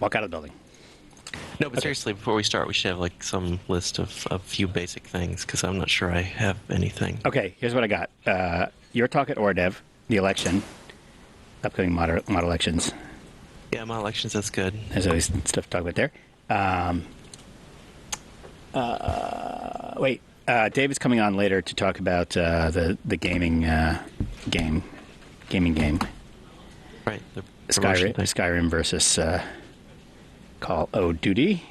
Walk out of the building. No, but seriously, before we start, we should have like some list of a few basic things because I'm not sure I have anything. Okay, here's what I got. Your talk at ORDEV, the election, upcoming mod elections. Yeah, my elections, that's good. There's always stuff to talk about there. Wait, David's coming on later to talk about the gaming game. Right, the promotion thing. Skyrim versus Call of Duty.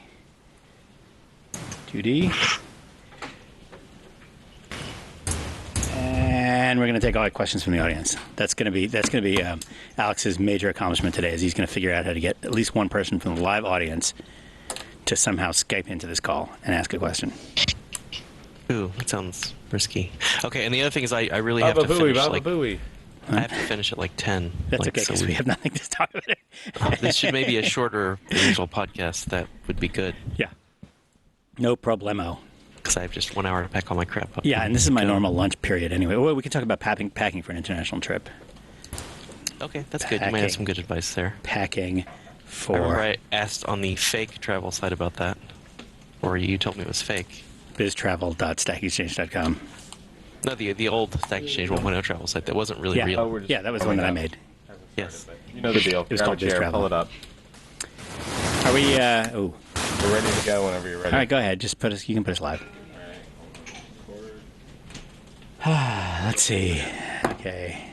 And we're going to take all the questions from the audience. That's going to be Alex's major accomplishment today. Is he's going to figure out how to get at least one person from the live audience to somehow Skype into this call and ask a question. Ooh, that sounds risky. Okay, and the other thing is I really have to finish. I have to finish at like 10. That's okay, because we have nothing to talk about. This should maybe a shorter than usual podcast. That would be good. Yeah. No problemo. Because I have just 1 hour to pack all my crap up. Yeah, and this is my normal lunch period anyway. Well, we can talk about packing for an international trip. Okay, that's good. You might have some good advice there. Packing for... I remember I asked on the fake travel site about that. Or you told me it was fake. biztravel.stackexchange.com. No, the old Stack Exchange 1.0 travel site. That wasn't really real. Yeah, that was the one that I made. Yes. You know the deal. It was called BizTravel. Pull it up. Are we... We're ready to go whenever you're ready. All right, go ahead. Just you can put us live. Let's see. Okay.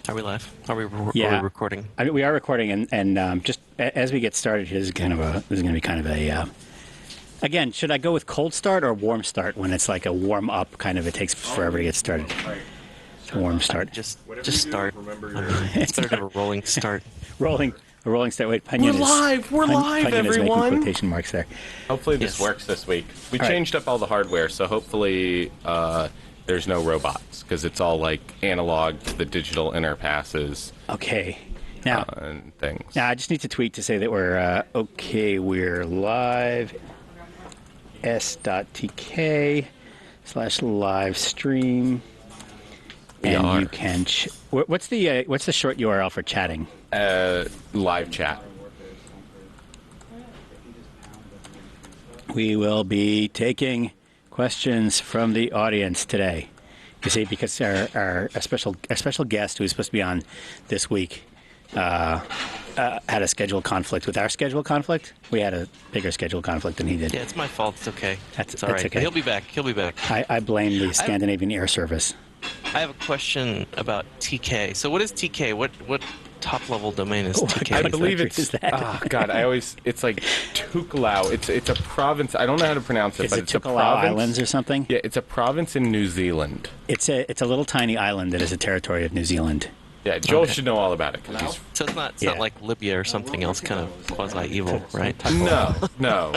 Are we live? Are we recording? I mean, we are recording, and just as we get started, this is going to be kind of a. Again, should I go with cold start or warm start when it's like a warm up kind of? It takes forever to get started. It's a warm start. Just start. It's better to have a rolling start. A rolling start. Wait, Punyan We're live, Punyan everyone. is making quotation marks there. Hopefully this works this week. We changed up all the hardware, so hopefully there's no robots, because it's all like analog to the digital interpasses. Okay. Now, and things. Now, I just need to tweet to say that we're okay. We're live. s.tk/live stream. And you can. What's the short URL for chatting? Live chat. We will be taking questions from the audience today. You see, because our special guest who was supposed to be on this week had a schedule conflict with our schedule conflict. We had a bigger schedule conflict than he did. Yeah, it's my fault. It's okay. It's all right. Okay. He'll be back. I blame the Scandinavian Air Service. I have a question about TK. So what is TK? What top-level domain is TK? I believe it's... Oh, God, it's like Tukalau. It's a province. I don't know how to pronounce it, but it's a province. Islands or something? Yeah, it's a province in New Zealand. It's a little tiny island that is a territory of New Zealand. Yeah, Joel should know all about it. So it's not like Libya or something else kind of quasi-evil, right? No.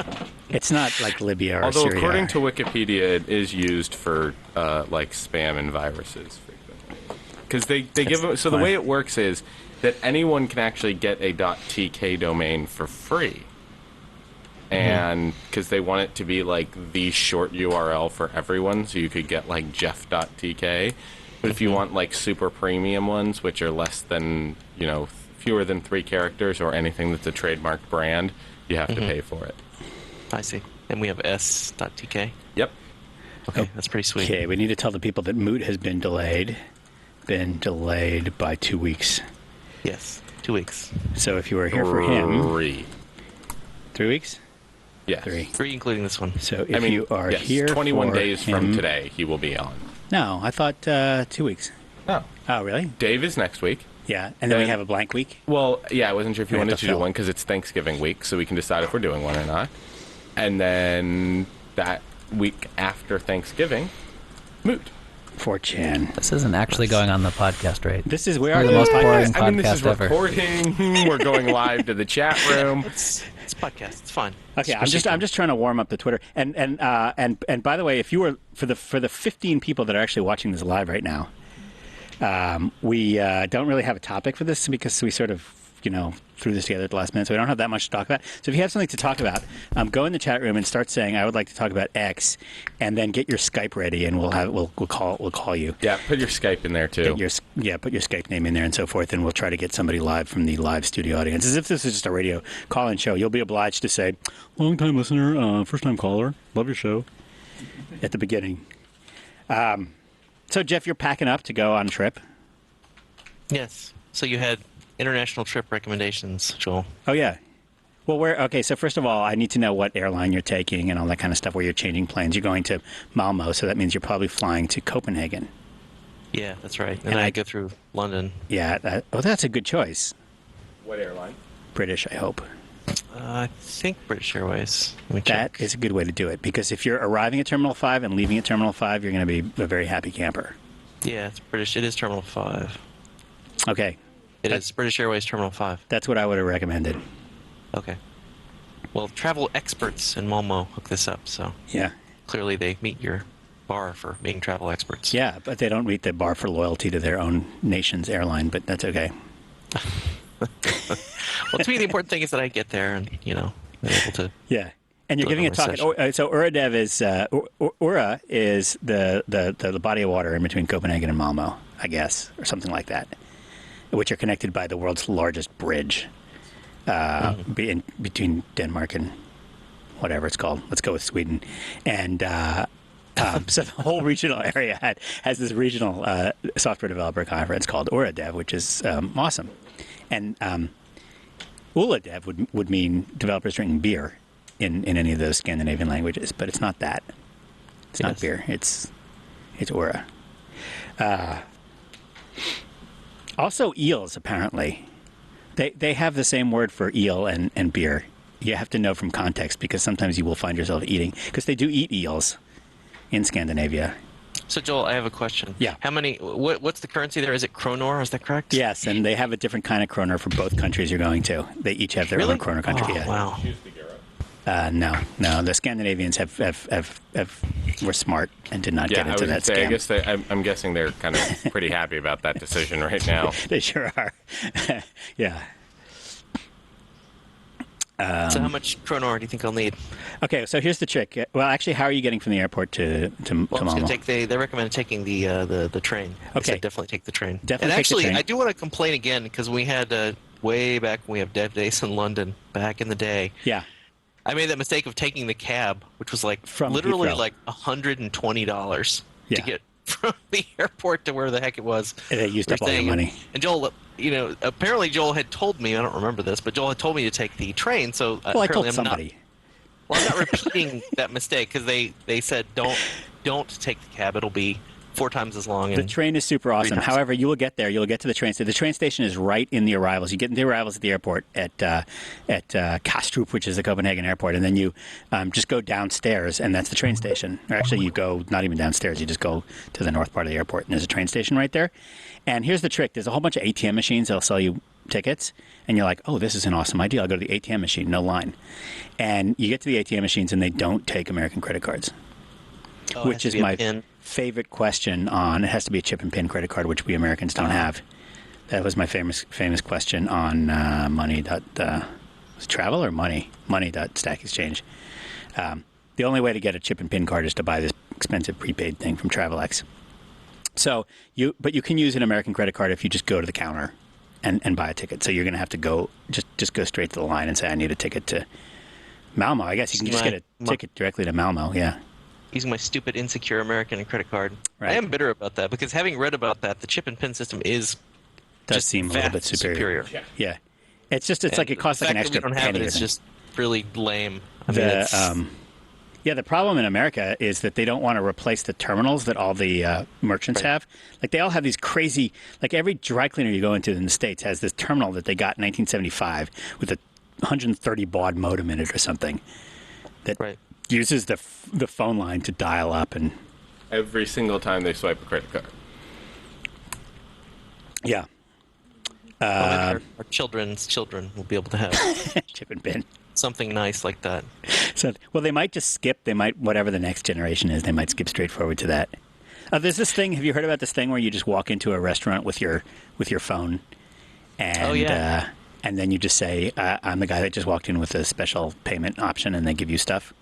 It's not like Libya or Although, Syria. according to Wikipedia, it is used for like spam and viruses frequently. Because they give them. So the way it works is that anyone can actually get a .tk domain for free, and because they want it to be like the short URL for everyone, so you could get like Jeff.tk. But if you want like super premium ones, which are less than fewer than 3 characters or anything that's a trademarked brand, you have to pay for it. I see. And we have s.tk. Yep. Okay, that's pretty sweet. Okay, we need to tell the people that Moot has been delayed. Been delayed by 2 weeks. Yes, 2 weeks. So if you were here for him... 3 weeks? Yes. 3 including this one. So if you are here 21 for days him, from today, he will be on. No, I thought 2 weeks. Oh, really? Dave is next week. Yeah, and then we have a blank week? Well, yeah, I wasn't sure if you wanted to do one because it's Thanksgiving week, so we can decide if we're doing one or not. And then that week after Thanksgiving, Moot. 4chan. This isn't actually going on the podcast, right? This is where the most boring podcast I mean, this is ever. recording. We're going live to the chat room. It's a podcast. It's fine. Okay, I'm just trying to warm up the Twitter. And by the way, if you were for the 15 people that are actually watching this live right now, we don't really have a topic for this because we sort of threw this together at the last minute, so we don't have that much to talk about. So if you have something to talk about, go in the chat room and start saying, "I would like to talk about X," and then get your Skype ready, and we'll call you. Yeah, put your Skype in there too. Put your Skype name in there and so forth, and we'll try to get somebody live from the live studio audience. As if this is just a radio call-in show, you'll be obliged to say, "Long-time listener, first-time caller, love your show," at the beginning. So Jeff, you're packing up to go on a trip. Yes. So you had international trip recommendations, Joel. Oh, yeah. Well, okay, so first of all, I need to know what airline you're taking and all that kind of stuff, where you're changing planes. You're going to Malmo, so that means you're probably flying to Copenhagen. Yeah, that's right. And I go through London. Yeah. That's a good choice. What airline? British, I hope. I think British Airways. That is a good way to do it, because if you're arriving at Terminal 5 and leaving at Terminal 5, you're going to be a very happy camper. Yeah, it's British. It is Terminal 5. Okay. It is British Airways Terminal 5. That's what I would have recommended. Okay. Well, travel experts in Malmo hook this up, so yeah, clearly they meet your bar for being travel experts. Yeah, but they don't meet the bar for loyalty to their own nation's airline, but that's okay. Well, to me, the important thing is that I get there and, they're able to... Yeah. And you're giving a talk. So Uradev is Ura is the body of water in between Copenhagen and Malmo, I guess, or something like that, which are connected by the world's largest bridge between Denmark and whatever it's called. Let's go with Sweden. And so the whole regional area has this regional software developer conference called Uradev, which is awesome. And Uladev would mean developers drinking beer in any of those Scandinavian languages, but it's not that. It's not beer. It's Ura. Also, eels, apparently. They have the same word for eel and beer. You have to know from context, because sometimes you will find yourself eating, because they do eat eels in Scandinavia. So, Joel, I have a question. Yeah. How many? What's the currency there? Is it kronor? Is that correct? Yes, and they have a different kind of kronor for both countries you're going to. They each have their own kronor country. Oh, yeah. Wow. No. The Scandinavians were smart and did not get into that scam. I guess I'm guessing they're kind of pretty happy about that decision right now. They sure are. Yeah. So how much kronor do you think I'll need? Okay, so here's the trick. Well, actually, how are you getting from the airport to Malmo? They recommend taking the train. They Okay. said definitely take the train. Definitely and actually, take the train. I do want to complain again, because we had way back when we have Dev Days in London back in the day. Yeah. I made that mistake of taking the cab, which was From literally Heathrow. like $120 Yeah. to get from the airport to where the heck it was. And they used up all your money. And Joel, apparently Joel had told me, I don't remember this, but Joel had told me to take the train. So Well, I told apparently somebody. I'm not repeating that mistake, because they said don't take the cab. It'll be 4 times as long. The train is super awesome. However, you will get there. You'll get to the train station. The train station is right in the arrivals. You get in the arrivals at the airport at Kastrup, which is the Copenhagen airport, and then you just go downstairs, and that's the train station. Or actually, you go not even downstairs. You just go to the north part of the airport, and there's a train station right there. And here's the trick. There's a whole bunch of ATM machines that'll sell you tickets, and you're like, oh, this is an awesome idea. I'll go to the ATM machine, no line. And you get to the ATM machines, and they don't take American credit cards, which is my favorite question on. It has to be a chip and pin credit card, which we Americans don't have. That was my famous question on was it travel or Money.Stack Exchange. The only way to get a chip and pin card is to buy this expensive prepaid thing from TravelX. So but you can use an American credit card if you just go to the counter and buy a ticket. So you're going to have to go just go straight to the line and say, I need a ticket to Malmo. I guess you can just get a ticket directly to Malmo. Yeah. Using my stupid insecure American credit card. Right. I am bitter about that, because having read about that, the chip and pin system does seem a little bit superior. Yeah. It's like it costs like an extra penny. The fact that we don't have it is just really lame. The problem in America is that they don't want to replace the terminals that all the merchants have. Like, they all have these crazy, like every dry cleaner you go into in the States has this terminal that they got in 1975 with a 130 baud modem in it or something. That uses the phone line to dial up, and every single time they swipe a credit card. Yeah. Our children's children will be able to have chip and pin. Something nice like that. So, well, they might just skip. They might, whatever the next generation is, they might skip straight forward to that. There's this thing. Have you heard about this thing where you just walk into a restaurant with your phone, and and then you just say, I'm the guy that just walked in with a special payment option, and they give you stuff?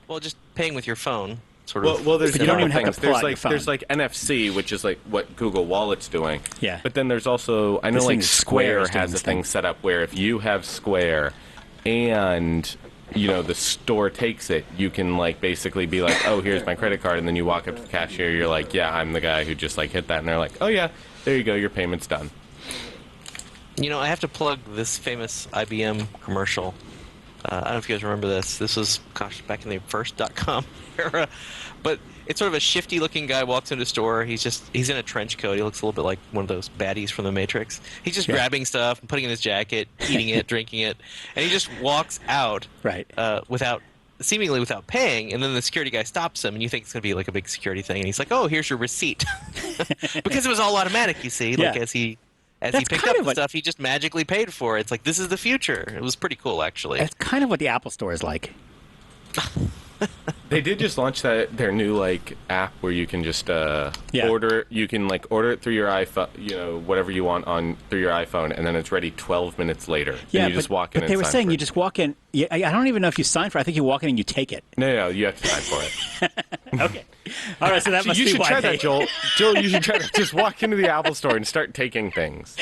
Well, just paying with your phone, sort of. Well, there's But you don't even several have to things. pull out your phone. There's like NFC, which is like what Google Wallet's doing. Yeah. But then there's also, I know This thing like is Square Square is doing has a this thing thing. set up where if you have Square and the store takes it, you can like basically be like, oh, here's my credit card, and then you walk up to the cashier, you're like, yeah, I'm the guy who just like hit that, and they're like, oh yeah, there you go, your payment's done. I have to plug this famous IBM commercial. I don't know if you guys remember this. This was, back in the first .com era. But it's sort of a shifty-looking guy walks into a store. He's in a trench coat. He looks a little bit like one of those baddies from The Matrix. He's just grabbing stuff and putting it in his jacket, eating it, drinking it. And he just walks out seemingly without paying. And then the security guy stops him, and you think it's going to be like a big security thing. And he's like, oh, here's your receipt. Because it was all automatic, you see, like as he picked up the stuff, he just magically paid for it. It's like, this is the future. It was pretty cool, actually. That's kind of what the Apple Store is like. They did just launch their new like app where you can just order. You can like order it through your iPhone, whatever you want through your iPhone, and then it's ready 12 minutes later. Yeah, and you just walk in. But they were saying for you it. just walk in. Yeah, I don't even know if you sign for it. I think you walk in and you take it. No, you have to sign for it. Okay. All right, so that must You be should why try they... that, Joel. Joel, you should try to just walk into the Apple Store and start taking things.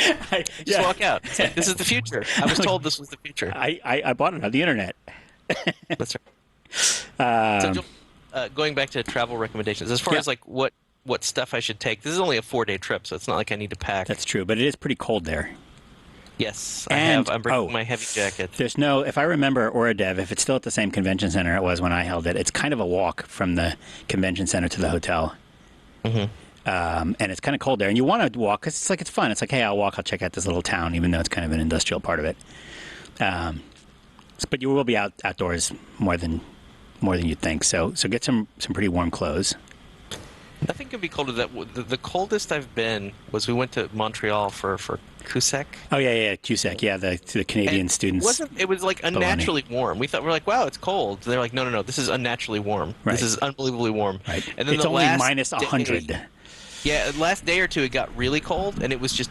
Just walk out. It's like, this is the future. I was told this was the future. I bought it on the internet. That's right. So, going back to travel recommendations, as far as like what stuff I should take, this is only a 4-day trip, so it's not like I need to pack. That's true, but it is pretty cold there. Yes, And- I'm bringing my heavy jacket. There's no, if I remember Oradev, if it's still at the same convention center it was when I held it, it's kind of a walk from the convention center to the hotel. Mm-hmm. And it's kind of cold there. And you want to walk because it's fun. It's like, hey, I'll check out this little town, even though it's kind of an industrial part of it. But you will be outdoors more than you'd think. So get some pretty warm clothes. Nothing can be colder. The coldest I've been was we went to Montreal for CUSEC. Oh yeah, CUSEC. Yeah, the Canadian students. It was like unnaturally warm. We're like, wow, it's cold. They're like, no, this is unnaturally warm. Right. This is unbelievably warm. Right. And then it's only minus 100. Yeah, the last day or two it got really cold, and it was just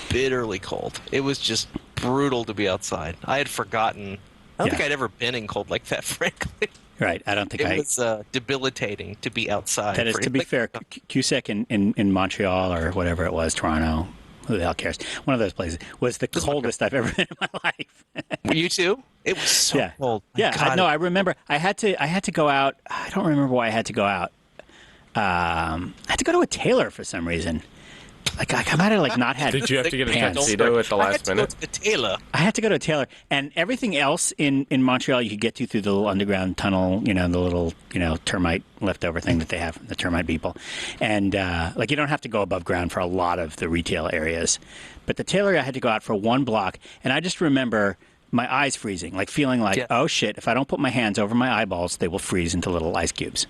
bitterly cold. It was just brutal to be outside. I had forgotten. I don't think I'd ever been in cold like that, frankly. Right. I don't think it was debilitating to be outside. That is, to be fair, CUSEC in Montreal or whatever it was, Toronto, who the hell cares? One of those places was the coldest I've ever been in my life. Were you too? It was so cold. Yeah. I remember. I had to go out. I don't remember why I had to go out. I had to go to a tailor for some reason. Like I might have not had. Did you have to get a pants. tuxedo at the last minute? I had to go to the tailor. I had to go to a tailor, and everything else in Montreal you could get to through the little underground tunnel, the little termite leftover thing that they have, the termite people, and you don't have to go above ground for a lot of the retail areas, but the tailor I had to go out for 1 block, and I just remember my eyes freezing, like feeling like, oh shit, if I don't put my hands over my eyeballs, they will freeze into little ice cubes.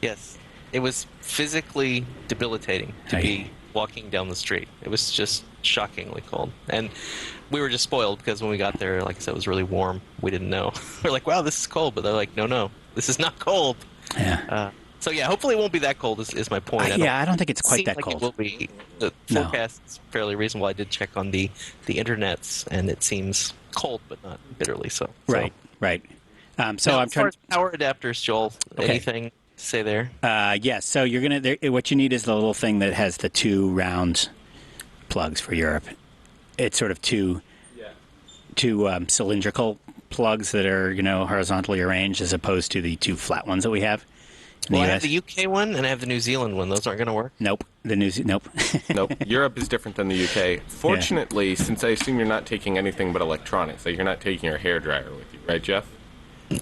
Yes, it was physically debilitating to be walking down the street. It was just shockingly cold. And we were just spoiled because when we got there, like I said, it was really warm. We didn't know. We're like, wow, this is cold. But they're like, no, this is not cold. Yeah. So yeah, hopefully it won't be that cold is my point. I don't think it's quite that cold. It will be. The forecast is fairly reasonable. I did check on the internets, and it seems cold, but not bitterly so. Right. So now, I'm as trying. far as power adapters, Joel, Okay. anything to say there? Yes. So you're what you need is the little thing that has the 2 round plugs for Europe. It's sort of two cylindrical plugs that are horizontally arranged, as opposed to the 2 flat ones that we have. Well, I have the UK one and I have the New Zealand one. Those aren't going to work. Nope. Nope. Nope. Europe is different than the UK. Fortunately, since I assume you're not taking anything but electronics, like you're not taking your hairdryer with you, right, Jeff?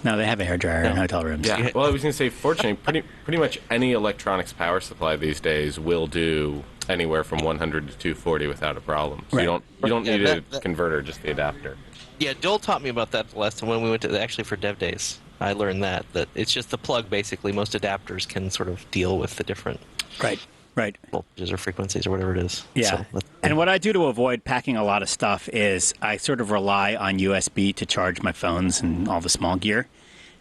No, they have a hairdryer in hotel rooms. Yeah. Well, I was going to say, fortunately, pretty much any electronics power supply these days will do anywhere from 100 to 240 without a problem. So Right. you don't need a converter, just the adapter. Yeah, Joel taught me about that the last time when we went to actually for Dev Days. I learned that it's just the plug. Basically, most adapters can sort of deal with the different Right. voltages or frequencies or whatever it is. Yeah. So And what I do to avoid packing a lot of stuff is I sort of rely on USB to charge my phones and all the small gear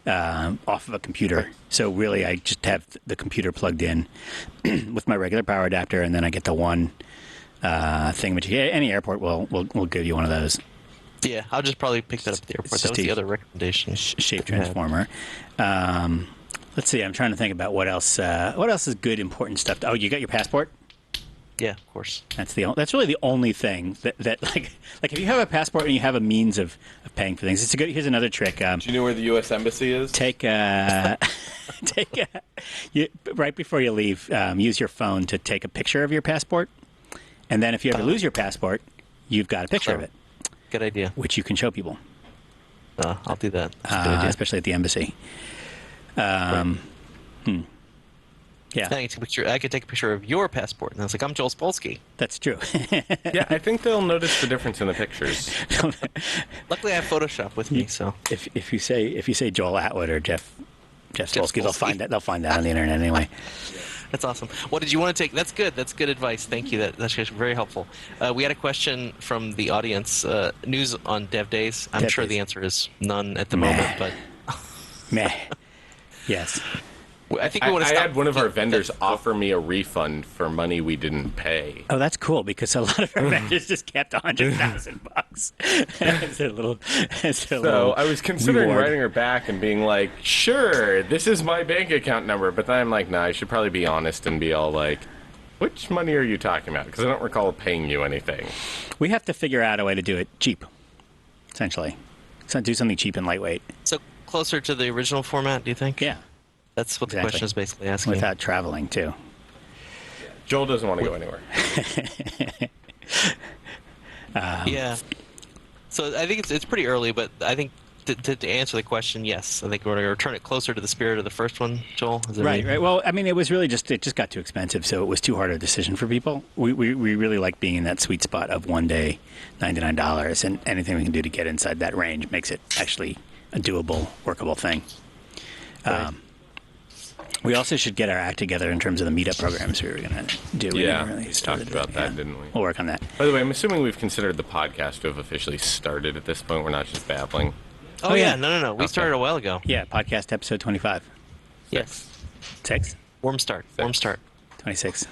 off of a computer. So really, I just have the computer plugged in with my regular power adapter, and then I get the one thing. But any airport will give you one of those. Yeah, I'll just probably pick that up at the airport. That was the other recommendation. Shape transformer. Let's see. I'm trying to think about what else. What else is good, important stuff? Oh, you got your passport? Yeah, of course. That's really the only thing that like if you have a passport and you have a means of paying for things, it's a good. Here's another trick. Do you know where the U.S. Embassy is? Right before you leave, use your phone to take a picture of your passport, and then if you ever lose your passport, you've got a picture of it. Good idea. Which you can show people. I'll do that. That's a good idea. Especially at the embassy. Yeah. I could take a picture of your passport, and I was like, I'm Joel Spolsky. That's true. Yeah, I think they'll notice the difference in the pictures. Luckily, I have Photoshop with me, so if you say Joel Atwood or Jeff Spolsky, they'll find that on the internet anyway. That's awesome. What did you want to take? That's good. That's good advice. Thank you. That's very helpful. We had a question from the audience. News on Dev Days. I'm sure the answer is none at the moment, but meh. Yes. I think we want to stop. I had one of our vendors offer me a refund for money we didn't pay. Oh, that's cool because a lot of our vendors just kept $100,000. So I was considering reward. writing her back and being like, "Sure, this is my bank account number," but then I'm like, "Nah, I should probably be honest and be all like, which money are you talking about? Because I don't recall paying you anything." We have to figure out a way to do it cheap, essentially. So do something cheap and lightweight. So closer to the original format, do you think? Yeah. That's what the question is basically asking. Without traveling, too. Joel doesn't want to go anywhere. Yeah. So I think it's pretty early, but I think to answer the question, yes. I think we're going to return it closer to the spirit of the first one, Joel. Right. Well, I mean, it was really it just got too expensive, so it was too hard a decision for people. We really like being in that sweet spot of one day, $99, and anything we can do to get inside that range makes it actually a doable, workable thing. Right. We also should get our act together in terms of the meetup programs we were going to do. We talked about that, didn't we? We'll work on that. By the way, I'm assuming we've considered the podcast to have officially started at this point. We're not just babbling. Oh yeah. No. We started a while ago. Yeah, podcast episode 25. Yes. 6? Warm start. 26.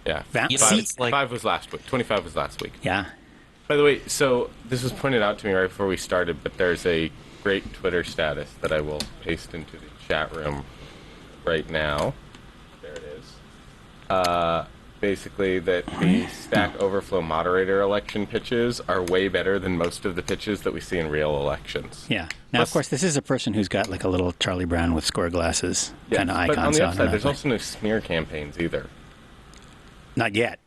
Yeah. Five was last week. 25 was last week. Yeah. By the way, so this was pointed out to me right before we started, but there's a great Twitter status that I will paste into the chat room right now. There it is. Basically, that the Stack Overflow moderator election pitches are way better than most of the pitches that we see in real elections. Yeah. Now, of course, this is a person who's got like a little Charlie Brown with square glasses kind of icon. But on the upside, there's also no smear campaigns either. Not yet.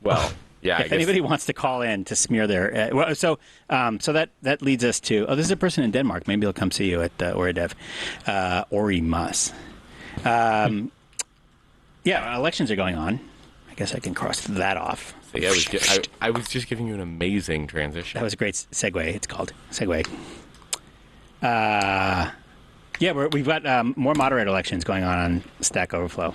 Well, yeah. If anybody wants to call in to smear their, so that leads us to. Oh, this is a person in Denmark. Maybe he'll come see you at Oridev, Ori Mas. Yeah, elections are going on. I guess I can cross that off. So yeah, I was just giving you an amazing transition. That was a great segue. It's called segue. Yeah, we've got more moderator elections going on Stack Overflow.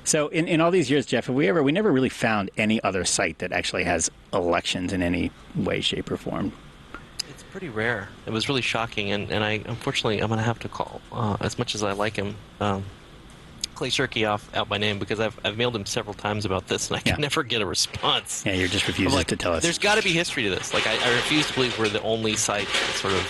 So in all these years, Jeff, we never really found any other site that actually has elections in any way, shape, or form. It's pretty rare. It was really shocking, and I'm going to have to call, as much as I like him, Clay Shirky out by name, because I've mailed him several times about this, and I can never get a response. Yeah, you're just refusing to tell us. There's got to be history to this. Like, I refuse to believe we're the only site that sort of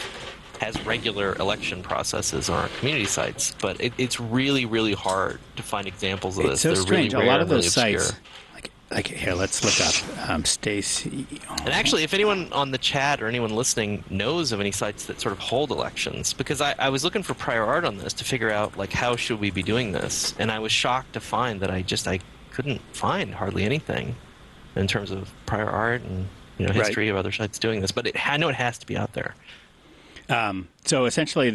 has regular election processes on our community sites, but it's really, really hard to find examples of this. It's so They're strange. Really rare, a lot of those really sites, like here, let's look up Stacy. And actually, if anyone on the chat or anyone listening knows of any sites that sort of hold elections, because I was looking for prior art on this to figure out, like, how should we be doing this, and I was shocked to find that I couldn't find hardly anything in terms of prior art and history of other sites doing this. But I know it has to be out there. So essentially,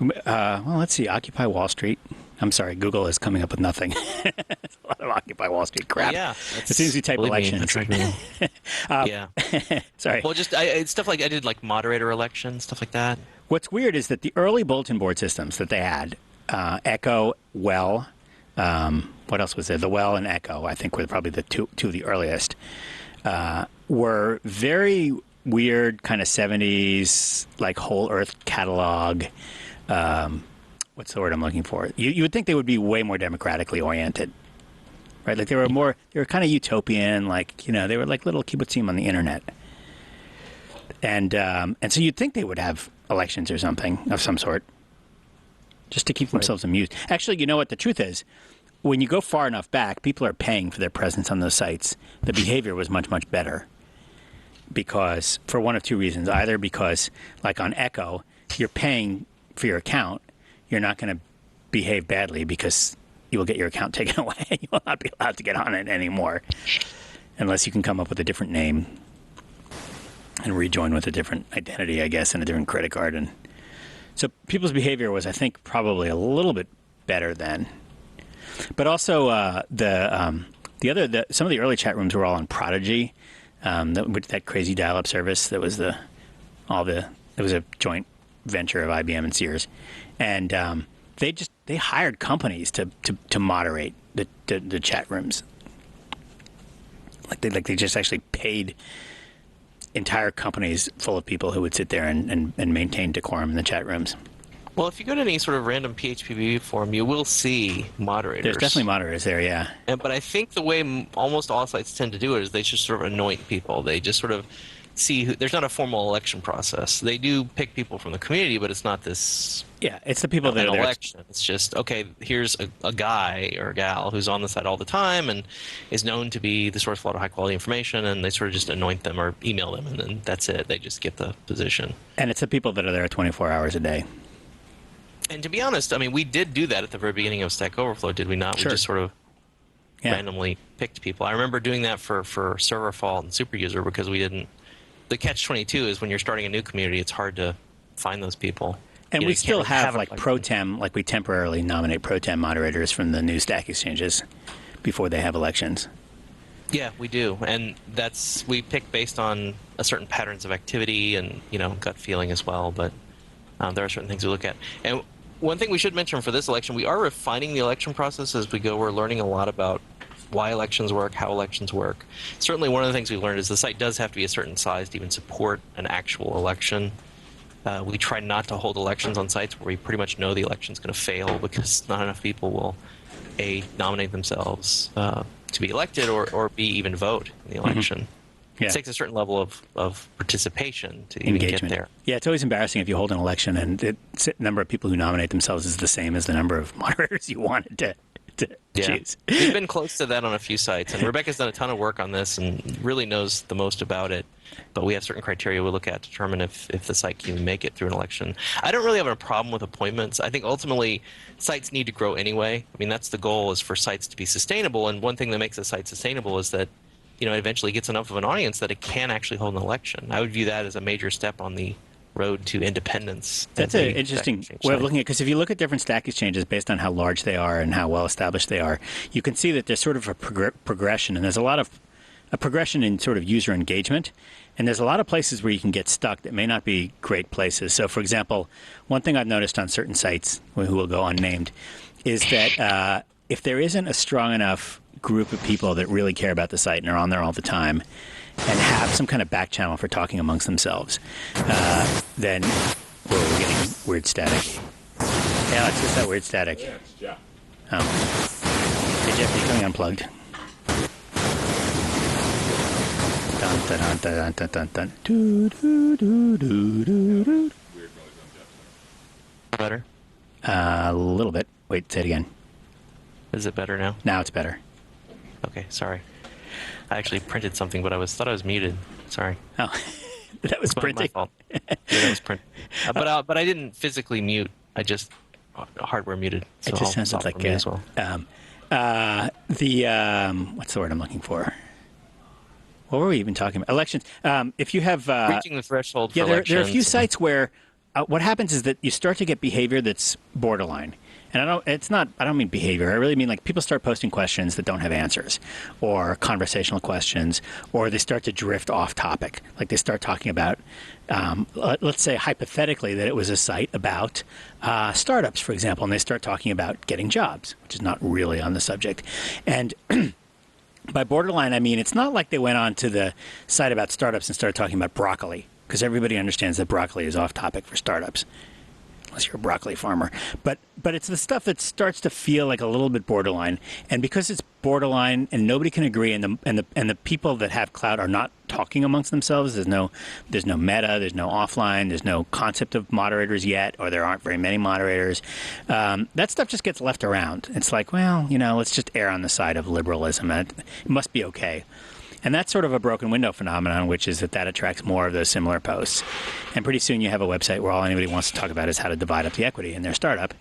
let's see, Occupy Wall Street. I'm sorry, Google is coming up with nothing. It's a lot of Occupy Wall Street crap. Yeah, as soon as you type elections. Yeah. Sorry. Well, just it's stuff like I did, like moderator elections, stuff like that. What's weird is that the early bulletin board systems that they had, Echo, Well, what else was there? The Well and Echo, I think, were probably the two of the earliest, were very weird kind of 70s, like whole earth catalog. What's the word I'm looking for? You would think they would be way more democratically oriented. right? Like they were kind of utopian, like they were like little kibbutzim on the internet, and so you'd think they would have elections or something of some sort, just to keep themselves amused. Actually, you know what the truth is? When you go far enough back, people are paying for their presence on those sites. The behavior was much, much better because for one of two reasons. Either because, like on Echo, you're paying for your account. You're not going to behave badly because you will get your account taken away. You will not be allowed to get on it anymore unless you can come up with a different name and rejoin with a different identity, I guess, and a different credit card. And so people's behavior was, I think, probably a little bit better then. But also some of the early chat rooms were all on Prodigy, that crazy dial-up service that was it was a joint venture of IBM and Sears, and they hired companies to moderate the chat rooms. Like they just actually paid entire companies full of people who would sit there and maintain decorum in the chat rooms. Well, if you go to any sort of random PHPB forum, you will see moderators. There's definitely moderators there, yeah. But I think the way almost all sites tend to do it is they just sort of anoint people. They just sort of see there's not a formal election process. They do pick people from the community, but it's not this. Yeah, it's the people that are there. Election. It's just, okay, here's a guy or a gal who's on the site all the time and is known to be the source of a lot of high quality information, and they sort of just anoint them or email them, and then that's it. They just get the position. And it's the people that are there 24 hours a day. And to be honest, I mean, we did do that at the very beginning of Stack Overflow, did we not? Sure. We just sort of randomly picked people. I remember doing that for Server Fault and Superuser because we didn't. The catch-22 is when you're starting a new community, it's hard to find those people. And we still have like pro-tem, like we temporarily nominate pro-tem moderators from the new Stack exchanges before they have elections. Yeah, we do, and we pick based on a certain patterns of activity and gut feeling as well. But there are certain things we look at. And one thing we should mention for this election, we are refining the election process as we go. We're learning a lot about why elections work, how elections work. Certainly one of the things we learned is the site does have to be a certain size to even support an actual election. We try not to hold elections on sites where we pretty much know the election's going to fail because not enough people will, A, nominate themselves to be elected or B, even vote in the election. Mm-hmm. Yeah. It takes a certain level of participation to even get there. Yeah, it's always embarrassing if you hold an election and the number of people who nominate themselves is the same as the number of moderators you wanted to choose. We've been close to that on a few sites, and Rebecca's done a ton of work on this and really knows the most about it. But we have certain criteria we look at to determine if the site can even make it through an election. I don't really have a problem with appointments. I think ultimately sites need to grow anyway. I mean, that's the goal, is for sites to be sustainable. And one thing that makes a site sustainable is that it eventually gets enough of an audience that it can actually hold an election. I would view that as a major step on the road to independence. That's an interesting way of looking at it, because if you look at different Stack exchanges based on how large they are and how well established they are, you can see that there's sort of a progression, and there's a progression in sort of user engagement, and there's a lot of places where you can get stuck that may not be great places. So, for example, one thing I've noticed on certain sites, who will go unnamed, is that if there isn't a strong enough group of people that really care about the site and are on there all the time and have some kind of back channel for talking amongst themselves, then we're getting weird static. Hey, Alex, what's that weird static? Yeah, it's Jeff. Oh. Hey, Jeff, you're coming unplugged. Dun, dun, dun, dun, dun, dun. Do, do, do, do, do, do. Weird noise on Jeff's Better? A little bit. Wait, say it again. Is it better now? Now it's better. Okay, sorry. I actually printed something, but thought I was muted. Sorry. Oh, that was printing. My fault. Yeah, that was printing. But I didn't physically mute. I just hardware muted. So it just sounds like as well. What's the word I'm looking for? What were we even talking about? Elections. If you have reaching the threshold for elections. There are a few sites where what happens is that you start to get behavior that's borderline. And I don't mean behavior. I really mean like people start posting questions that don't have answers, or conversational questions, or they start to drift off topic. Like they start talking about, let's say hypothetically that it was a site about startups, for example, and they start talking about getting jobs, which is not really on the subject. And by borderline, I mean it's not like they went on to the site about startups and started talking about broccoli, because everybody understands that broccoli is off topic for startups. unless you're a broccoli farmer. But it's the stuff that starts to feel like a little bit borderline, and because it's borderline and nobody can agree, and the people that have clout are not talking amongst themselves. There's no meta, there's no offline, there's no concept of moderators yet, or there aren't very many moderators. That stuff just gets left around. It's like, well, let's just err on the side of liberalism. It must be okay. And that's sort of a broken window phenomenon, which is that attracts more of those similar posts. And pretty soon you have a website where all anybody wants to talk about is how to divide up the equity in their startup,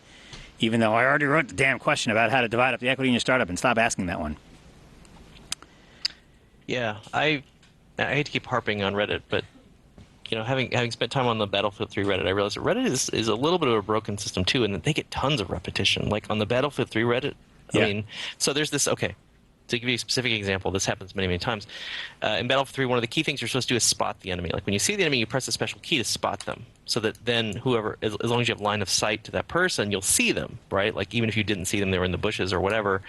even though I already wrote the damn question about how to divide up the equity in your startup, and stop asking that one. Yeah, I hate to keep harping on Reddit, but having spent time on the Battlefield 3 Reddit, I realized that Reddit is a little bit of a broken system too, and that they get tons of repetition. Like on the Battlefield 3 Reddit, so there's this. Okay, to give you a specific example, this happens many, many times. In Battlefield 3, one of the key things you're supposed to do is spot the enemy. Like when you see the enemy, you press a special key to spot them, so that then whoever, as long as you have line of sight to that person, you'll see them, right? Like even if you didn't see them, they were in the bushes or whatever,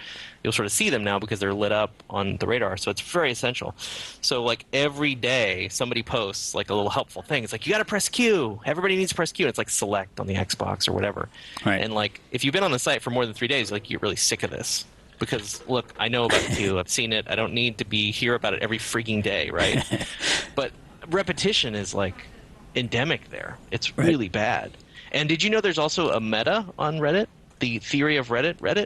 you'll sort of see them now because they're lit up on the radar. So it's very essential. So like every day, somebody posts like a little helpful thing. It's like, you got to press Q. Everybody needs to press Q. And it's like select on the Xbox or whatever. Right. And like if you've been on the site for more than 3 days, like you're really sick of this. Because, look, I know about Q. I've seen it. I don't need to hear about it every freaking day, right? But repetition is, like, endemic there. It's really bad. And did you know there's also a meta on Reddit? The theory of Reddit?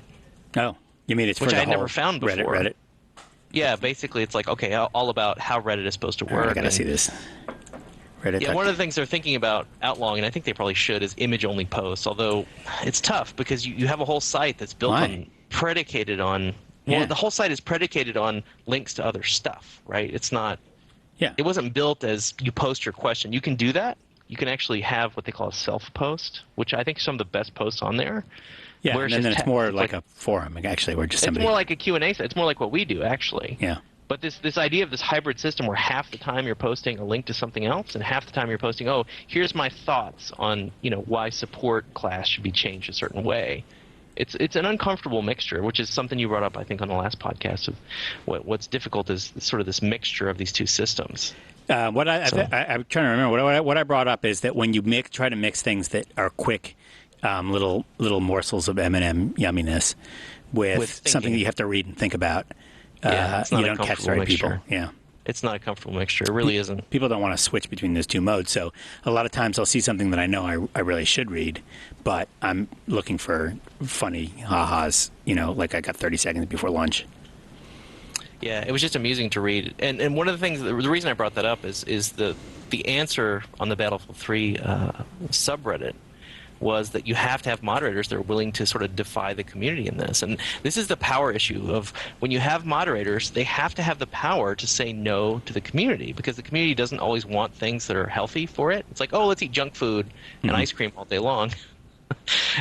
Oh, you mean it's for which the I had whole never found before. Reddit? Yeah, basically it's like, okay, all about how Reddit is supposed to work. I got to see this. Reddit. Yeah, one of the things they're thinking about outlawing, and I think they probably should, is image-only posts. Although it's tough because you have a whole site that's built on predicated on the whole site is predicated on links to other stuff, right? It's not it wasn't built as you post your question. You can do that. You can actually have what they call a self-post, which I think is some of the best posts on there. Yeah, and then it's more like a forum, actually, where just somebody... It's more like a Q&A site. It's more like what we do, actually. Yeah. But this idea of this hybrid system where half the time you're posting a link to something else and half the time you're posting, oh, here's my thoughts on why support class should be changed a certain way. It's an uncomfortable mixture, which is something you brought up, I think, on the last podcast. Of what's difficult is sort of this mixture of these two systems. I'm trying to remember what I brought up is that when you try to mix things that are quick, little morsels of M&M yumminess with something that you have to read and think about, you don't catch the right people. Yeah. It's not a comfortable mixture. It really isn't. People don't want to switch between those two modes. So a lot of times I'll see something that I know I really should read, but I'm looking for funny ha-has, like I got 30 seconds before lunch. Yeah, it was just amusing to read. And one of the things, the reason I brought that up is the answer on the Battlefield 3 subreddit was that you have to have moderators that are willing to sort of defy the community in this. And this is the power issue of when you have moderators, they have to have the power to say no to the community because the community doesn't always want things that are healthy for it. It's like, oh, let's eat junk food and ice cream all day long.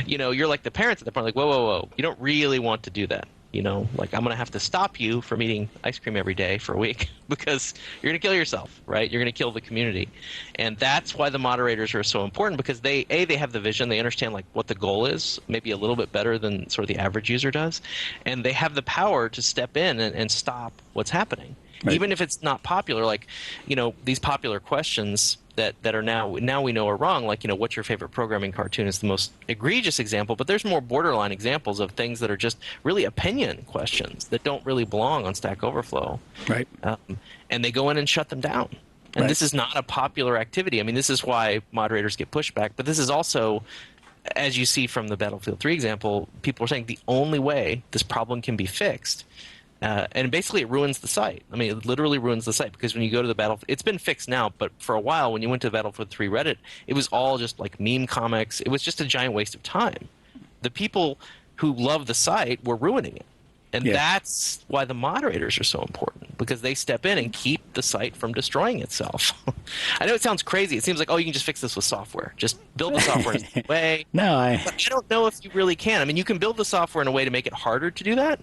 You're like the parents at the point, like, whoa. You don't really want to do that. Like I'm going to have to stop you from eating ice cream every day for a week because you're going to kill yourself, right? You're going to kill the community. And that's why the moderators are so important because they have the vision. They understand like what the goal is, maybe a little bit better than sort of the average user does. And they have the power to step in and stop what's happening. Right. Even if it's not popular, like, these popular questions that are now we know are wrong, like, what's your favorite programming cartoon is the most egregious example, but there's more borderline examples of things that are just really opinion questions that don't really belong on Stack Overflow. Right. And they go in and shut them down. And this is not a popular activity. I mean, this is why moderators get pushback, but this is also, as you see from the Battlefield 3 example, people are saying the only way this problem can be fixed and basically it ruins the site. I mean, it literally ruins the site because when you go to the Battlefield, it's been fixed now, but for a while when you went to the Battlefield 3 Reddit, it was all just like meme comics. It was just a giant waste of time. The people who love the site were ruining it. And that's why the moderators are so important because they step in and keep the site from destroying itself. I know it sounds crazy. It seems like, oh, you can just fix this with software. Just build the software in a way. But I don't know if you really can. I mean, you can build the software in a way to make it harder to do that.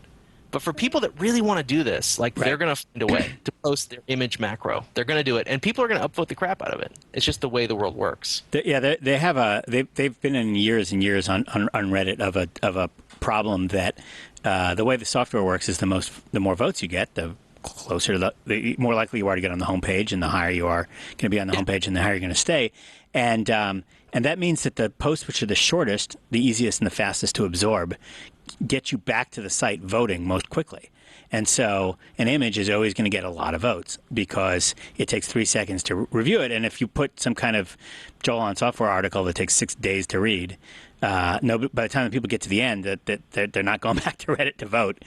But for people that really want to do this, like they're going to find a way to post their image macro. They're going to do it, and people are going to upvote the crap out of it. It's just the way the world works. They've been in years and years on Reddit of a problem that the way the software works is the more votes you get, the closer to the more likely you are to get on the homepage, and the higher you are going to be on the homepage, and the higher you're going to stay. And that means that the posts which are the shortest, the easiest, and the fastest to absorb get you back to the site voting most quickly. And so an image is always going to get a lot of votes because it takes 3 seconds to review it. And if you put some kind of Joel on Software article that takes 6 days to read, by the time that people get to the end, that they're not going back to Reddit to vote.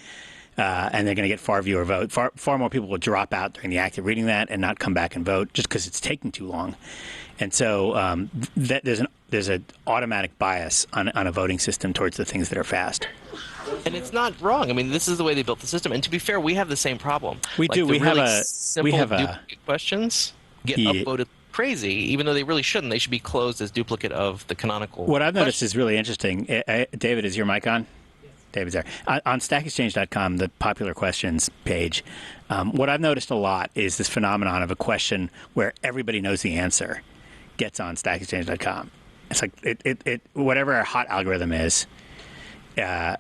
And they're going to get far fewer votes. Far more people will drop out during the act of reading that and not come back and vote just because it's taking too long. And so there's an automatic bias on a voting system towards the things that are fast. And it's not wrong. I mean, this is the way they built the system. And to be fair, we have the same problem. We do. The we really have a simple duplicate questions get upvoted crazy, even though they really shouldn't. They should be closed as duplicate of the canonical. What I've noticed is really interesting. David, is your mic on? David's there. On StackExchange.com, the popular questions page, what I've noticed a lot is this phenomenon of a question where everybody knows the answer gets on StackExchange.com. It's like it whatever our hot algorithm is,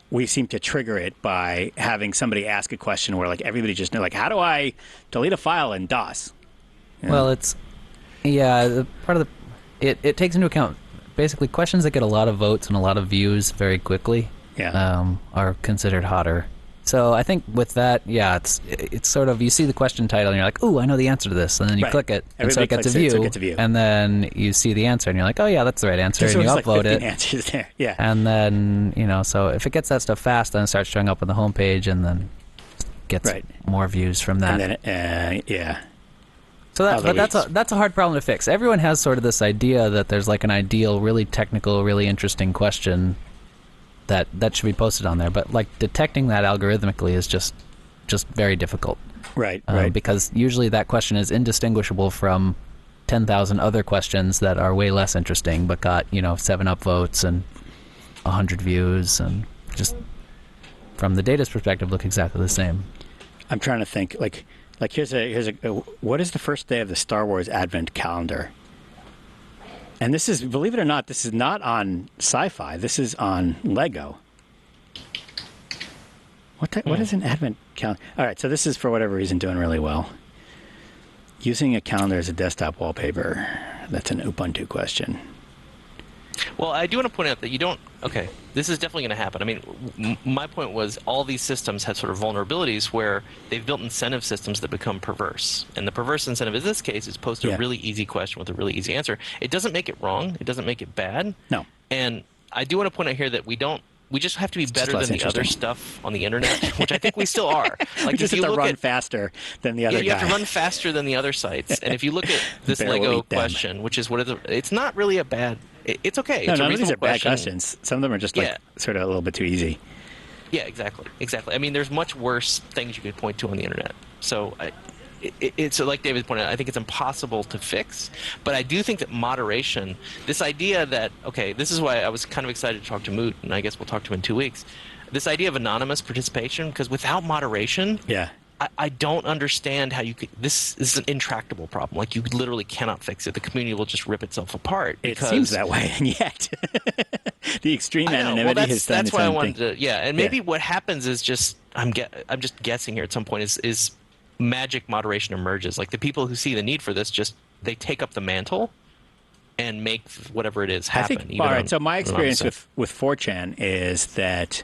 we seem to trigger it by having somebody ask a question where like everybody just knows, like, how do I delete a file in DOS? You know? Well, it's part of it takes into account basically questions that get a lot of votes and a lot of views very quickly. Are considered hotter. So I think with that, it's sort of, you see the question title and you're like, ooh, I know the answer to this, and then you click it, and so it gets a view, and then you see the answer and you're like, oh yeah, that's the right answer, and you upvote it. Answers there. Yeah. And then so if it gets that stuff fast, then it starts showing up on the homepage, and then gets more views from that. And then So that's a hard problem to fix. Everyone has sort of this idea that there's like an ideal, really technical, really interesting question that should be posted on there, but like detecting that algorithmically is just very difficult. Right. Because usually that question is indistinguishable from 10,000 other questions that are way less interesting, but got 7 upvotes and 100 views, and just from the data's perspective look exactly the same. I'm trying to think. Like here's a what is the first day of the Star Wars Advent calendar? And this is, believe it or not, this is not on Sci-Fi. This is on Lego. What is an Advent calendar? All right, so this is, for whatever reason, doing really well. Using a calendar as a desktop wallpaper. That's an Ubuntu question. Well, I do want to point out that you don't... Okay, this is definitely going to happen. I mean, my point was all these systems have sort of vulnerabilities where they've built incentive systems that become perverse. And the perverse incentive in this case is post a really easy question with a really easy answer. It doesn't make it wrong. It doesn't make it bad. No. And I do want to point out here that we just have to be better than the other stuff on the internet, which I think we still are. Like, we just have to run faster than the other guy. You have to run faster than the other sites. And if you look at this Lego question, which is it's not really a bad... It's okay. No, it's a none of these are question. bad questions. Some of them are just sort of a little bit too easy. Yeah, exactly. I mean, there's much worse things you could point to on the internet. So it's like David pointed out, I think it's impossible to fix. But I do think that moderation, this idea that, this is why I was kind of excited to talk to Moot, and I guess we'll talk to him in 2 weeks. This idea of anonymous participation, because without moderation, I don't understand how you could. This is an intractable problem. Like, you literally cannot fix it. The community will just rip itself apart. It seems that way, and yet the extreme anonymity has done its own thing. And maybe what happens is just I'm just guessing here. At some point, is magic moderation emerges. Like, the people who see the need for this they take up the mantle and make whatever it is happen. I think, all right. So my experience with 4chan is that.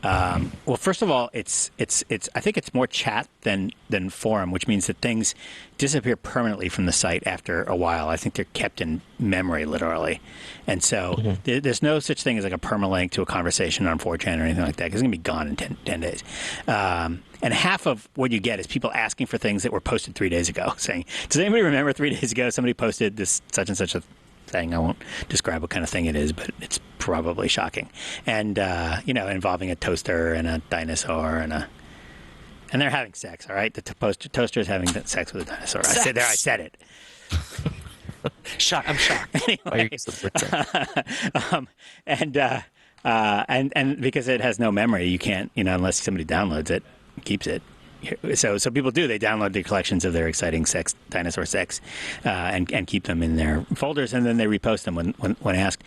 Well, first of all, it's. I think it's more chat than forum, which means that things disappear permanently from the site after a while. I think they're kept in memory, literally, and so there's no such thing as like a permalink to a conversation on 4chan or anything like that, because it's gonna be gone in 10 days. And half of what you get is people asking for things that were posted 3 days ago, saying, "Does anybody remember 3 days ago somebody posted this such and such a thing?" I won't describe what kind of thing it is, but it's probably shocking. And involving a toaster and a dinosaur and they're having sex. All right, the toaster is having sex with a dinosaur. I said it. I'm shocked. Anyway, and because it has no memory, you can't, unless somebody downloads it, keeps it. So people do. They download the collections of their exciting dinosaur sex, and keep them in their folders, and then they repost them when asked.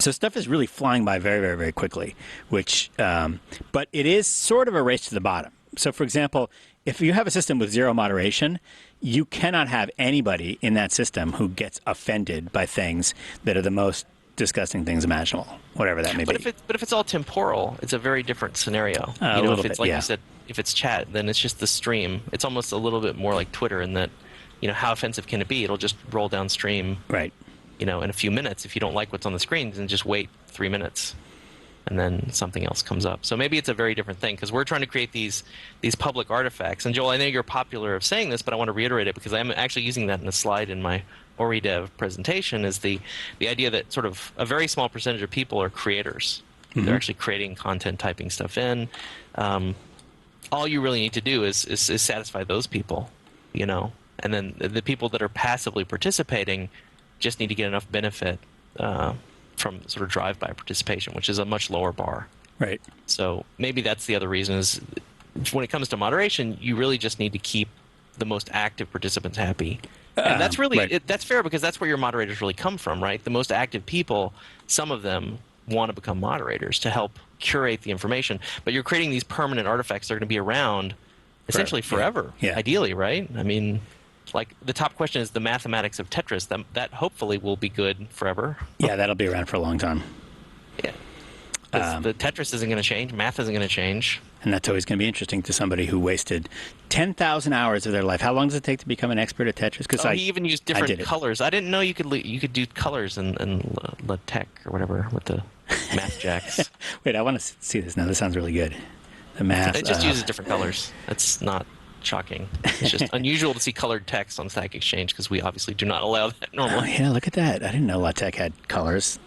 So stuff is really flying by very, very, very quickly. But it is sort of a race to the bottom, So, for example, if you have a system with zero moderation, you cannot have anybody in that system who gets offended by things that are the most disgusting things imaginable, whatever that may be. But if it's all temporal, it's a very different scenario. A you know, little if it's bit, like yeah. you said, if it's chat, then it's just the stream. It's almost a little bit more like Twitter in that, you know, how offensive can it be? It'll just roll downstream, Right. you know, in a few minutes. If you don't like what's on the screen, then just wait 3 minutes, and then something else comes up. So maybe it's a very different thing because we're trying to create these public artifacts. And Joel, I know you're popular of saying this, but I want to reiterate it because I'm actually using that in a slide in my OriDev presentation. Is the idea that sort of a very small percentage of people are creators. Mm-hmm. They're actually creating content, typing stuff in. All you really need to do is satisfy those people, you know, and then the people that are passively participating just need to get enough benefit from sort of drive-by participation, which is a much lower bar. Right. So maybe that's the other reason is when it comes to moderation, you really just need to keep the most active participants happy. And that's really right. that's fair because that's where your moderators really come from, right? The most active people, some of them want to become moderators to help curate the information, but you're creating these permanent artifacts that are going to be around essentially forever, Yeah. ideally, right? I mean, like the top question is the mathematics of Tetris. That hopefully will be good forever. Yeah, that'll be around for a long time. Yeah. The Tetris isn't going to change. Math isn't going to change. And that's always going to be interesting to somebody who wasted 10,000 hours of their life. How long does it take to become an expert at Tetris? Because he even used different colors. I didn't know you could do colors in LaTeX or whatever with the math jacks. Wait, I want to see this now. This sounds really good. The math. It just uses different colors. That's not shocking. It's just unusual to see colored text on Stack Exchange because we obviously do not allow that normally. Oh, yeah, look at that. I didn't know LaTeX had colors.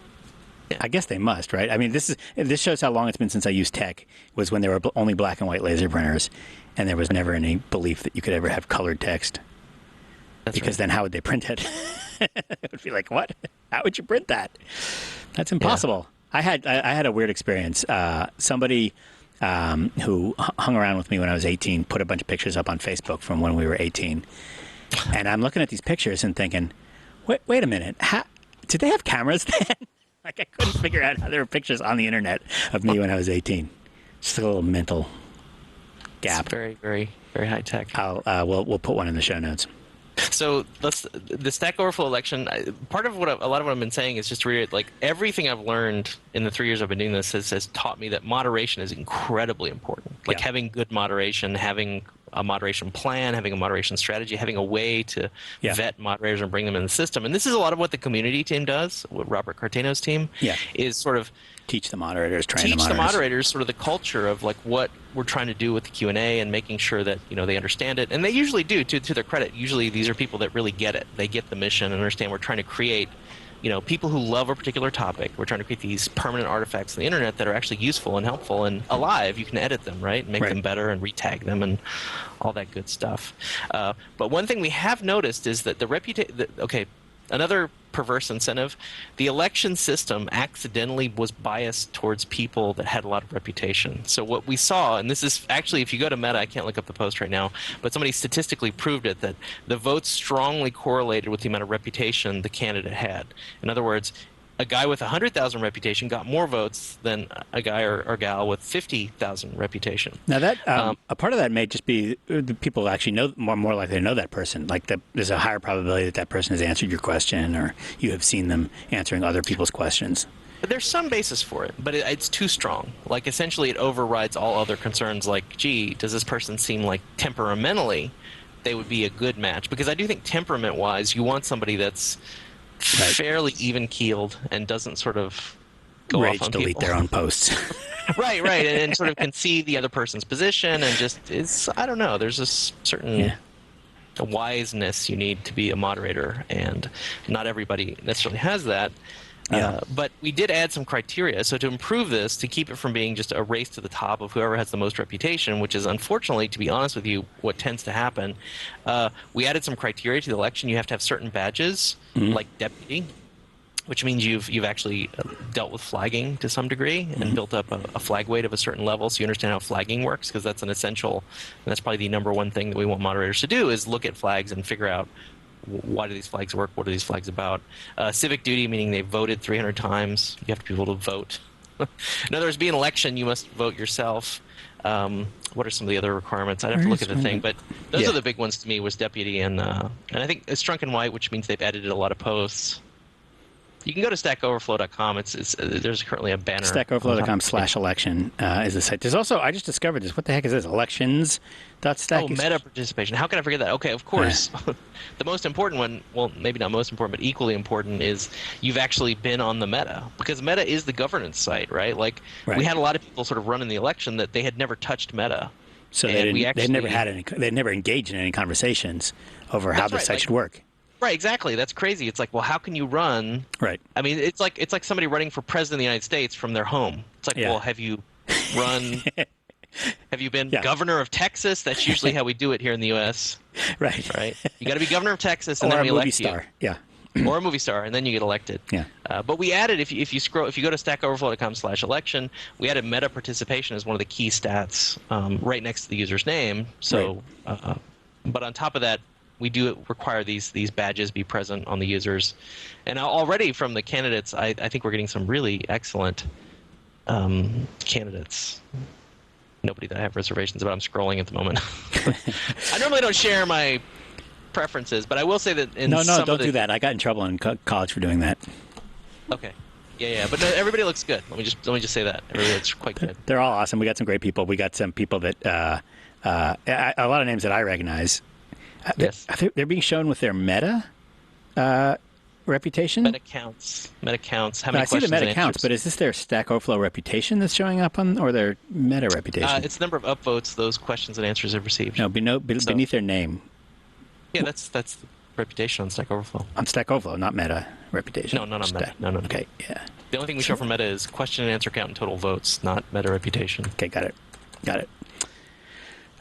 Yeah. I guess they must, right? I mean, this shows how long it's been since I used tech. Was when there were only black and white laser printers, and there was never any belief that you could ever have colored text. That's because right. then how would they print it? It would be like, what? How would you print that? That's impossible. Yeah. I had a weird experience. Somebody who hung around with me when I was 18 put a bunch of pictures up on Facebook from when we were 18, and I'm looking at these pictures and thinking, wait a minute, did they have cameras then? Like I couldn't figure out how there were pictures on the internet of me when I was 18. Just a little mental gap. It's very, very, very high tech. We'll put one in the show notes. So the Stack Overflow election. Part of a lot of what I've been saying is just to reiterate, like everything I've learned in the 3 years I've been doing this has taught me that moderation is incredibly important. Like having good moderation, having a moderation plan, having a moderation strategy, having a way to vet moderators and bring them in the system. And this is a lot of what the community team does, what Robert Carteno's team is sort of teach the moderators, train the moderators sort of the culture of like what we're trying to do with the Q&A and making sure that, you know, they understand it. And they usually do, to their credit. Usually these are people that really get it. They get the mission and understand we're trying to create, you know, people who love a particular topic. We're trying to create these permanent artifacts on the internet that are actually useful and helpful and alive. You can edit them, right? And make them better and retag them and all that good stuff. But one thing we have noticed is that another perverse incentive, the election system accidentally was biased towards people that had a lot of reputation. So what we saw, and this is actually, if you go to Meta, I can't look up the post right now, but somebody statistically proved it, that the votes strongly correlated with the amount of reputation the candidate had. In other words, a guy with 100,000 reputation got more votes than a guy or gal with 50,000 reputation. Now that a part of that may just be the people actually know more likely to know that person. Like there's a higher probability that person has answered your question, or you have seen them answering other people's questions. But there's some basis for it, but it's too strong. Like essentially, it overrides all other concerns. Like, gee, does this person seem like temperamentally they would be a good match? Because I do think temperament-wise, you want somebody that's fairly even-keeled and doesn't sort of go rage off on delete people. their own posts. right, and sort of can see the other person's position and just I don't know. There's this certain wiseness you need to be a moderator, and not everybody necessarily has that. But we did add some criteria. So to improve this, to keep it from being just a race to the top of whoever has the most reputation, which is unfortunately, to be honest with you, what tends to happen, we added some criteria to the election. You have to have certain badges, like deputy, which means you've actually dealt with flagging to some degree and built up a flag weight of a certain level, so you understand how flagging works, because that's an essential, and that's probably the number one thing that we want moderators to do, is look at flags and figure out why do these flags work? What are these flags about? Civic duty, meaning they voted 300 times. You have to be able to vote. In other words, be an election, you must vote yourself. what are some of the other requirements? I'd have to look at the thing, but those Yeah. are the big ones to me. Was deputy and I think it's Drunk and White, which means they've edited a lot of posts. You can go to StackOverflow.com. There's currently a banner. StackOverflow.com/election is the site. There's also, I just discovered this. What the heck is this? Elections.stack. Oh, meta participation. How can I forget that? Okay, of course. The most important one, well, maybe not most important, but equally important, is you've actually been on the meta. Because meta is the governance site, right? Like, we had a lot of people sort of running the election that they had never touched meta. So they'd never engaged in any conversations over how the site should work. Right, exactly. That's crazy. It's like, well, how can you run? Right. I mean, it's like somebody running for president of the United States from their home. It's like, well, have you run? Have you been governor of Texas? That's usually how we do it here in the U.S. Right. Right. You got to be governor of Texas, and or then we a movie elect star. you. Yeah. Or a movie star, and then you get elected. Yeah. But we added, if you go to StackOverflow.com/election, we added meta participation as one of the key stats right next to the user's name. So, but on top of that, we do require these badges be present on the users. And already from the candidates, I think we're getting some really excellent candidates. Nobody that I have reservations about. I'm scrolling at the moment. I normally don't share my preferences, but I will say that in don't do that. I got in trouble in college for doing that. Okay. Yeah. But no, everybody looks good. Let me just say that. Everybody looks quite good. They're all awesome. We got some great people. We got some people that a lot of names that I recognize. Yes. They're being shown with their meta reputation. Meta counts. How many I see the questions meta and counts, answers? but is this their Stack Overflow reputation that's showing up on, or their meta reputation? It's the number of upvotes those questions and answers have received. No, beneath their name. Yeah, that's the reputation on Stack Overflow. On Stack Overflow, not meta reputation. No, not on Meta. No. Okay, yeah. The only thing we show for Meta is question and answer count and total votes, not Meta reputation. Okay, got it.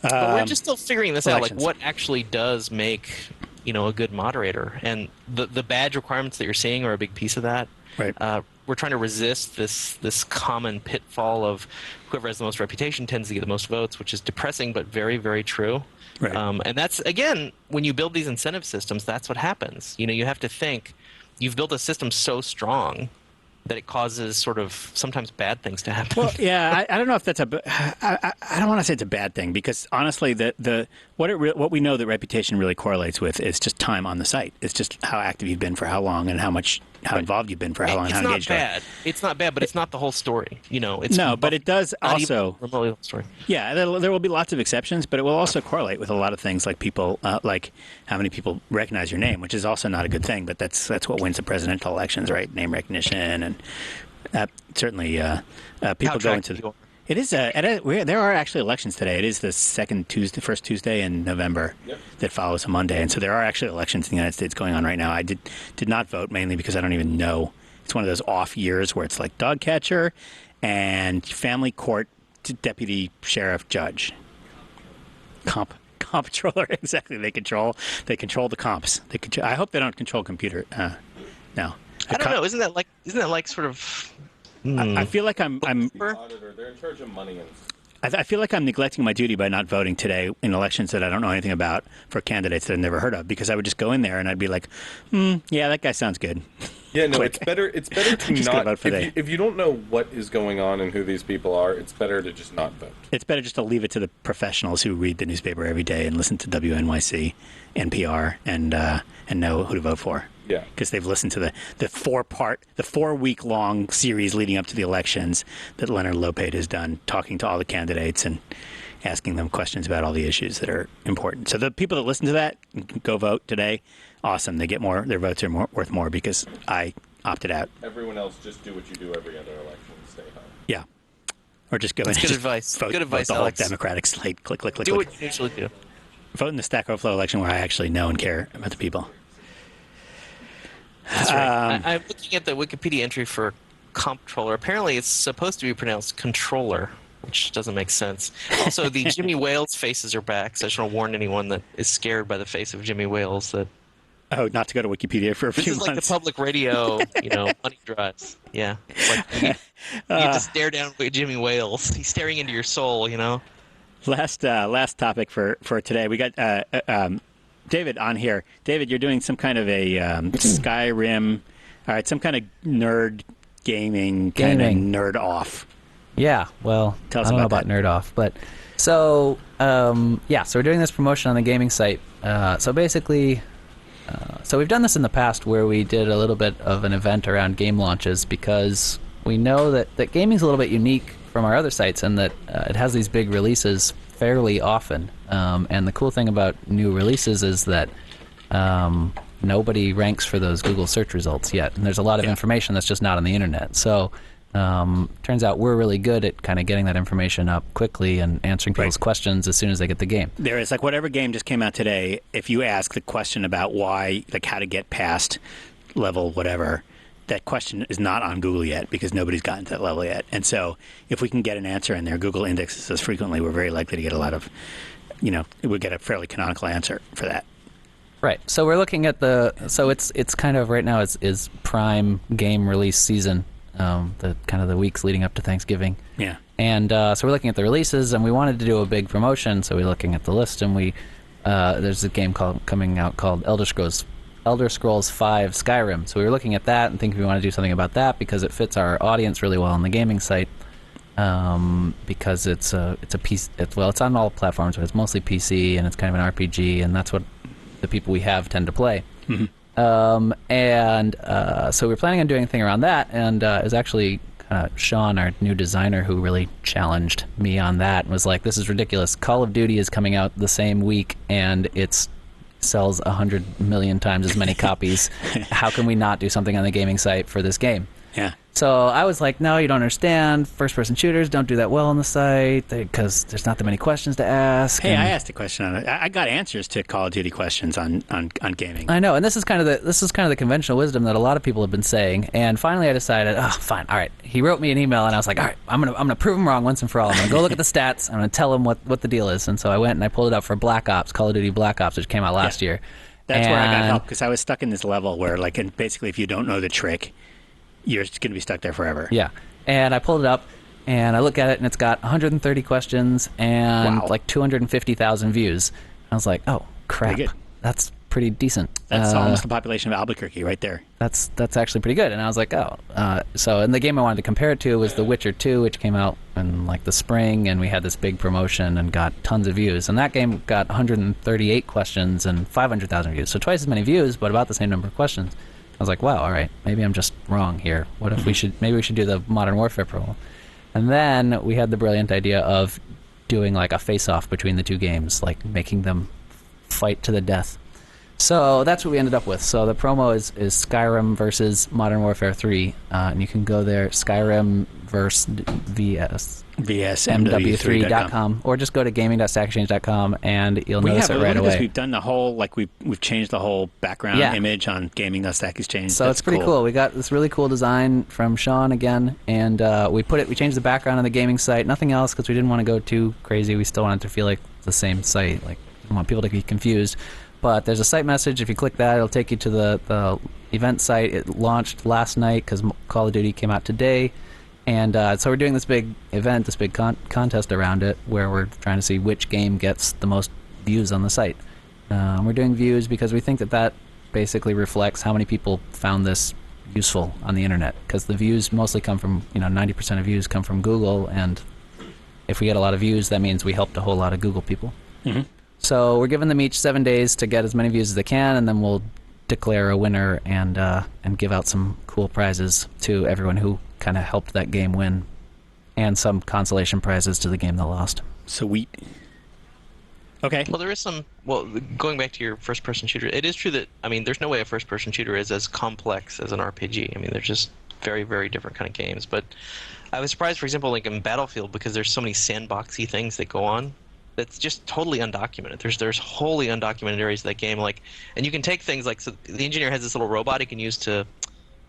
But we're just still figuring this out, like elections. what actually does make a good moderator, and the badge requirements that you're seeing are a big piece of that. Right. We're trying to resist this common pitfall of whoever has the most reputation tends to get the most votes, which is depressing but very, very true. Right. And that's, again, when you build these incentive systems, that's what happens. You have to think you've built a system so strong that it causes sort of sometimes bad things to happen. Well, yeah, I don't know if that's I don't want to say it's a bad thing, because honestly, what we know that reputation really correlates with is just time on the site. It's just how active you've been for how long, and how involved you've been for how long, and how engaged. It's not bad, but it's not the whole story. But it does also remotely the whole story. Yeah, there will be lots of exceptions, but it will also correlate with a lot of things, like people, like how many people recognize your name, which is also not a good thing. But that's what wins the presidential elections, right? Name recognition, and certainly people go into. It is there are actually elections today. It is the first Tuesday in November that follows a Monday, and so there are actually elections in the United States going on right now. I did not vote, mainly because I don't even know. It's one of those off years where it's like dog catcher and family court deputy sheriff judge comptroller. Exactly. They control the comps. I hope they don't control computer. No. I don't know. Isn't that like sort of? I feel like I'm auditor. They're in charge of money and. I feel like I'm neglecting my duty by not voting today in elections that I don't know anything about for candidates that I've never heard of, because I would just go in there and I'd be like, yeah, that guy sounds good. Yeah, no, it's better to Just gonna not. vote for If you don't know what is going on and who these people are, it's better to just not vote. It's better just to leave it to the professionals who read the newspaper every day and listen to WNYC, NPR, and know who to vote for. Yeah, because they've listened to the 4-week-long series leading up to the elections that Leonard Lopate has done, talking to all the candidates and asking them questions about all the issues that are important. So the people that listen to that go vote today. Awesome, they get more. Their votes are worth more because I opted out. everyone else just do what you do every other election. Stay home. Yeah, or just go. That's and good just advice. Vote, Good advice, vote the Alex. whole Democratic slate. Click. Do click. what you usually do. Vote in the Stack Overflow election where I actually know and care about the people. That's right. I'm looking at the Wikipedia entry for comptroller. Apparently, it's supposed to be pronounced controller, which doesn't make sense. Also, the Jimmy Wales faces are back, so I just want to warn anyone that is scared by the face of Jimmy Wales that Oh, not to go to Wikipedia for a this few is months. like the public radio, money drives. Yeah, it's like you have to stare down at Jimmy Wales. He's staring into your soul. Last topic for today. We got David on here. David, you're doing some kind of a Skyrim, all right, some kind of nerd gaming. Kind of nerd off. Yeah, well, Tell us I don't know about about nerd off, but So so we're doing this promotion on the gaming site. So basically, so we've done this in the past where we did a little bit of an event around game launches because we know that gaming's a little bit unique from our other sites and that it has these big releases fairly often. And the cool thing about new releases is that nobody ranks for those Google search results yet. And there's a lot of information that's just not on the internet. So turns out we're really good at kind of getting that information up quickly and answering people's questions as soon as they get the game. There is, like, whatever game just came out today, if you ask the question about why, like how to get past level whatever, that question is not on Google yet because nobody's gotten to that level yet. And so if we can get an answer in there, Google indexes us frequently, we're very likely to get a lot of, we'll get a fairly canonical answer for that. Right. So we're looking at it's kind of right now is prime game release season, the kind of the weeks leading up to Thanksgiving. Yeah. And so we're looking at the releases, and we wanted to do a big promotion, so we're looking at the list, and there's a game coming out called Elder Scrolls V Skyrim. So we were looking at that and thinking we want to do something about that because it fits our audience really well on the gaming site. Because it's a piece. It's on all platforms, but it's mostly PC, and it's kind of an RPG, and that's what the people we have tend to play. Mm-hmm. So we were planning on doing a thing around that, and it was actually Sean, our new designer, who really challenged me on that and was like, this is ridiculous. Call of Duty is coming out the same week, and it sells 100 million times as many copies. How can we not do something on the gaming site for this game? Yeah. So I was like, no, you don't understand. First-person shooters don't do that well on the site because there's not that many questions to ask. Hey, I asked a question on it. I got answers to Call of Duty questions on gaming. I know, and this is kind of the conventional wisdom that a lot of people have been saying. And finally, I decided, fine, all right. He wrote me an email, and I was like, all right, I'm gonna prove him wrong once and for all. I'm gonna go look at the stats. I'm gonna tell him what the deal is. And so I went and I pulled it up for Black Ops, Call of Duty Black Ops, which came out last year. That's where I got help because I was stuck in this level where, like, and basically, if you don't know the trick, you're just going to be stuck there forever. Yeah. And I pulled it up, and I look at it, and it's got 130 questions and like 250,000 views. I was like, oh, crap. That's pretty decent. That's almost the population of Albuquerque right there. That's actually pretty good. And I was like, and the game I wanted to compare it to was The Witcher 2, which came out in like the spring, and we had this big promotion and got tons of views. And that game got 138 questions and 500,000 views. So twice as many views, but about the same number of questions. I was like, wow, all right, maybe I'm just wrong here. What if we should do the Modern Warfare promo? And then we had the brilliant idea of doing like a face-off between the two games, like making them fight to the death. So that's what we ended up with. So the promo is Skyrim versus Modern Warfare 3, and you can go there, Skyrim versus VS MW3.com, or just go to gaming.stackexchange.com and you'll notice it right away. We've done the whole, like we've changed the whole background image on gaming.stackexchange. So it's pretty cool. We got this really cool design from Sean again, and we changed the background on the gaming site. Nothing else because we didn't want to go too crazy. We still wanted to feel like the same site. Like, we didn't want people to be confused. But there's a site message. If you click that, it'll take you to the event site. It launched last night because Call of Duty came out today. And so we're doing this big event, this big contest around it, where we're trying to see which game gets the most views on the site. We're doing views because we think that basically reflects how many people found this useful on the internet. Because the views mostly come from, 90% of views come from Google, and if we get a lot of views, that means we helped a whole lot of Google people. Mm-hmm. So we're giving them each 7 days to get as many views as they can, and then we'll declare a winner and give out some cool prizes to everyone who kind of helped that game win, and some consolation prizes to the game that lost. Sweet. Okay. Well, there is some. Well, going back to your first-person shooter, it is true that there's no way a first-person shooter is as complex as an RPG. They're just very, very different kind of games. But I was surprised, for example, like in Battlefield, because there's so many sandboxy things that go on. That's just totally undocumented. There's wholly undocumented areas of that game, and you can take things like, so the engineer has this little robot he can use to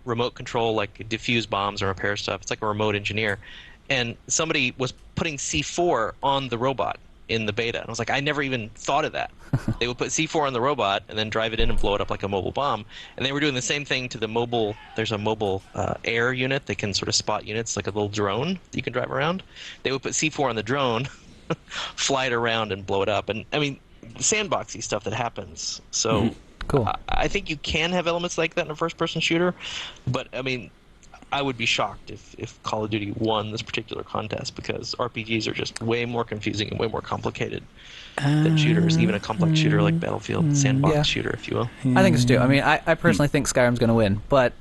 remote control, like defuse bombs or repair stuff. It's like a remote engineer, and somebody was putting C4 on the robot in the beta, and I was like, I never even thought of that. They would put C4 on the robot and then drive it in and blow it up like a mobile bomb, and they were doing the same thing to the mobile. There's a mobile air unit that can sort of spot units, like a little drone that you can drive around. They would put C4 on the drone, fly it around and blow it up. And sandboxy stuff that happens. So cool. I think you can have elements like that in a first-person shooter, but I would be shocked if Call of Duty won this particular contest, because RPGs are just way more confusing and way more complicated than shooters, even a complex shooter like Battlefield, sandbox shooter, if you will. I think it's too. I mean, I personally think Skyrim's going to win, but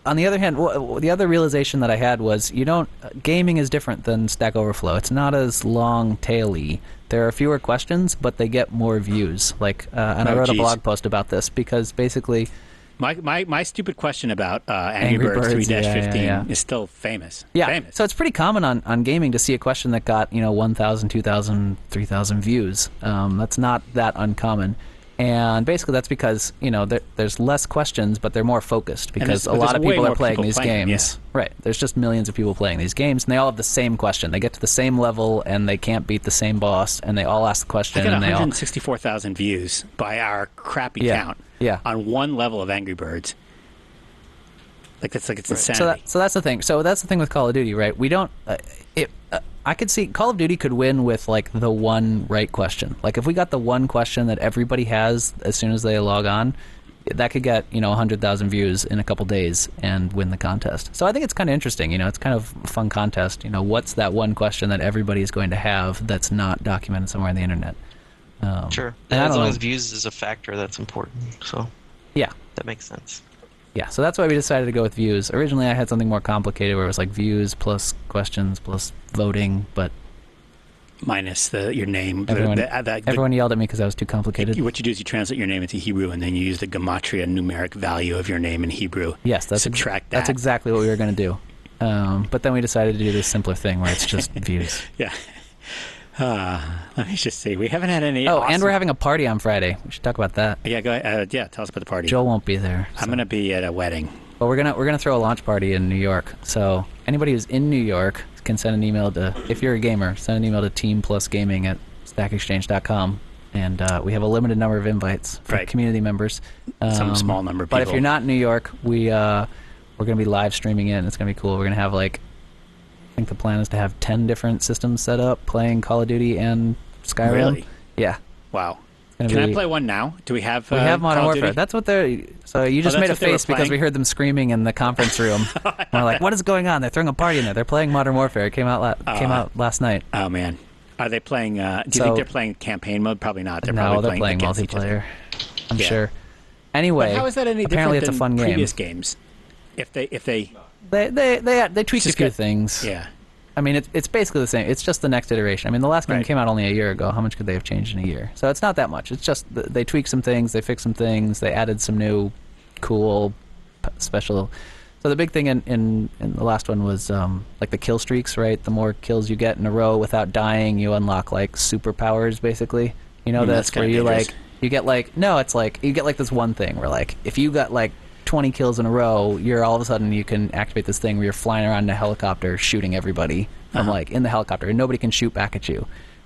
on the other hand, the other realization that I had was gaming is different than Stack Overflow. It's not as long taily. There are fewer questions, but they get more views. And I wrote a blog post about this because basically, my stupid question about Angry Birds 3-15 is still famous. Yeah, famous. So it's pretty common on gaming to see a question that got 1,000, 2,000, 3,000 views. That's not that uncommon. And basically that's because, there's less questions, but they're more focused because a lot of people are playing these games. Yeah. Right. There's just millions of people playing these games, and they all have the same question. They get to the same level, and they can't beat the same boss, and they all ask the question. I got 164,000 views by our crappy count on one level of Angry Birds. It's insanity. So that's the thing. So that's the thing with Call of Duty, right? We don't... I could see Call of Duty could win with the one right question. If we got the one question that everybody has as soon as they log on, that could get 100,000 views in a couple days and win the contest. So I think it's kind of interesting. It's kind of a fun contest. What's that one question that everybody is going to have that's not documented somewhere on the internet? Sure. And as long as views is a factor, that's important. So yeah, that makes sense. Yeah, so that's why we decided to go with views. Originally, I had something more complicated where it was views plus questions plus voting, but minus your name. Everyone yelled at me because I was too complicated. What you do is you translate your name into Hebrew, and then you use the gematria numeric value of your name in Hebrew. Yes, subtract that. That's exactly what we were going to do. But then we decided to do this simpler thing where it's just views. Yeah. Let me just see. We haven't had any. Oh, and we're having a party on Friday. We should talk about that. Yeah, go ahead. Tell us about the party. Joel won't be there. I'm going to be at a wedding. Well, we're gonna throw a launch party in New York. So anybody who's in New York can send an email to, if you're a gamer, send an email to teamplusgaming@stackexchange.com, and we have a limited number of invites for community members. Some small number of people. But if you're not in New York, we're gonna be live streaming it, and it's gonna be cool. We're gonna have I think the plan is to have 10 different systems set up playing Call of Duty and Skyrim. Really? Yeah. Wow. Can I play one now? Do we have? We have Modern Call of Warfare. Duty? That's what they're. So you just made a face because we heard them screaming in the conference room. We're like, "What is going on?" They're throwing a party in there. They're playing Modern Warfare. It came out last night. Oh man, are they playing? Do you think they're playing campaign mode? Probably not. They're playing multiplayer. I'm sure. Anyway, but how is that any apparently different it's a fun than game. Previous games, if they tweaked a few things. Yeah. I mean, it's basically the same. It's just the next iteration. I mean, the last game came out only a year ago. How much could they have changed in a year? So it's not that much. It's just they tweaked some things, they fixed some things, they added some new, cool, special. So the big thing in the last one was the kill streaks, right? The more kills you get in a row without dying, you unlock superpowers, basically. That's where you you get you get this one thing where if you got 20 kills in a row, you're all of a sudden you can activate this thing where you're flying around in a helicopter shooting everybody from in the helicopter, and nobody can shoot back at you,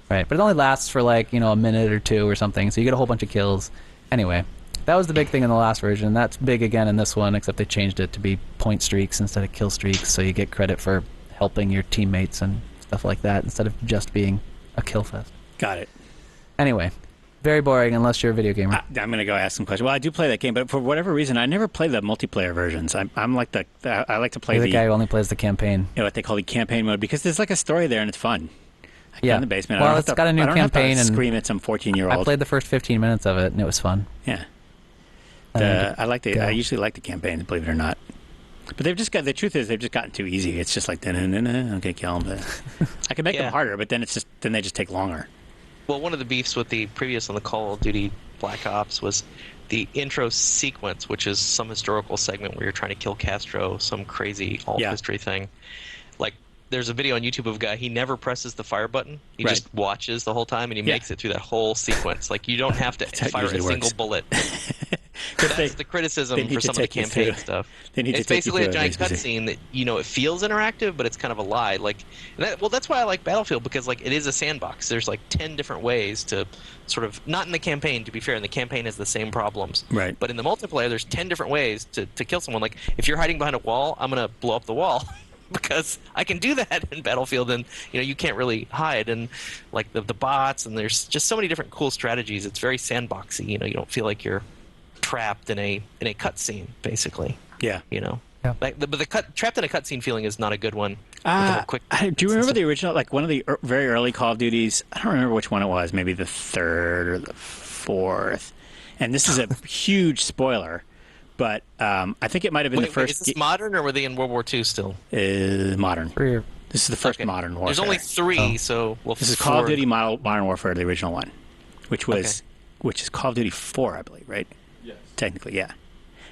right? But it only lasts for a minute or two or something, so you get a whole bunch of kills. Anyway, that was the big thing in the last version. That's big again in this one, except they changed it to be point streaks instead of kill streaks, so you get credit for helping your teammates and stuff like that instead of just being a kill fest. Got it. Anyway. Very boring unless you're a video gamer. I'm going to go ask some questions. Well, I do play that game, but for whatever reason, I never play the multiplayer versions. I'm like I like to play the guy who only plays the campaign. What they call the campaign mode, because there's a story there and it's fun. Yeah. In the basement. Well, it's got a new campaign and scream at some 14-year-old. I played the first 15 minutes of it and it was fun. Yeah. I usually like the campaign, believe it or not. But the truth is they've just gotten too easy. It's just okay, kill them. I can make them harder, but then they just take longer. Well, one of the beefs with the previous on the Call of Duty Black Ops was the intro sequence, which is some historical segment where you're trying to kill Castro, some crazy alt-history thing. There's a video on YouTube of a guy, he never presses the fire button. He just watches the whole time, and he makes it through that whole sequence. You don't have to fire a single bullet. That's the criticism for some of the campaign stuff. It's basically a giant cutscene that, it feels interactive, but it's kind of a lie. That's why I like Battlefield, because it is a sandbox. There's 10 different ways to sort of, not in the campaign, to be fair, and the campaign has the same problems. Right. But in the multiplayer, there's 10 different ways to kill someone. If you're hiding behind a wall, I'm going to blow up the wall. Because I can do that in Battlefield, and you can't really hide, and the bots, and there's just so many different cool strategies. It's very sandboxy. You don't feel like you're trapped in a cutscene, basically. Yeah. Like, but the trapped in a cutscene feeling is not a good one. With the whole quick do you remember system. the original, like one of the very early Call of Duties? I don't remember which one it was. Maybe the third or the fourth. And this is a huge spoiler, but I think it might have been the first. Is this modern, or were they in World War II still? Modern. This is the first modern warfare. There's only 3, so this is Call of Duty Modern Warfare, the original one, which is Call of Duty 4, I believe, right? Yes. Technically, yeah.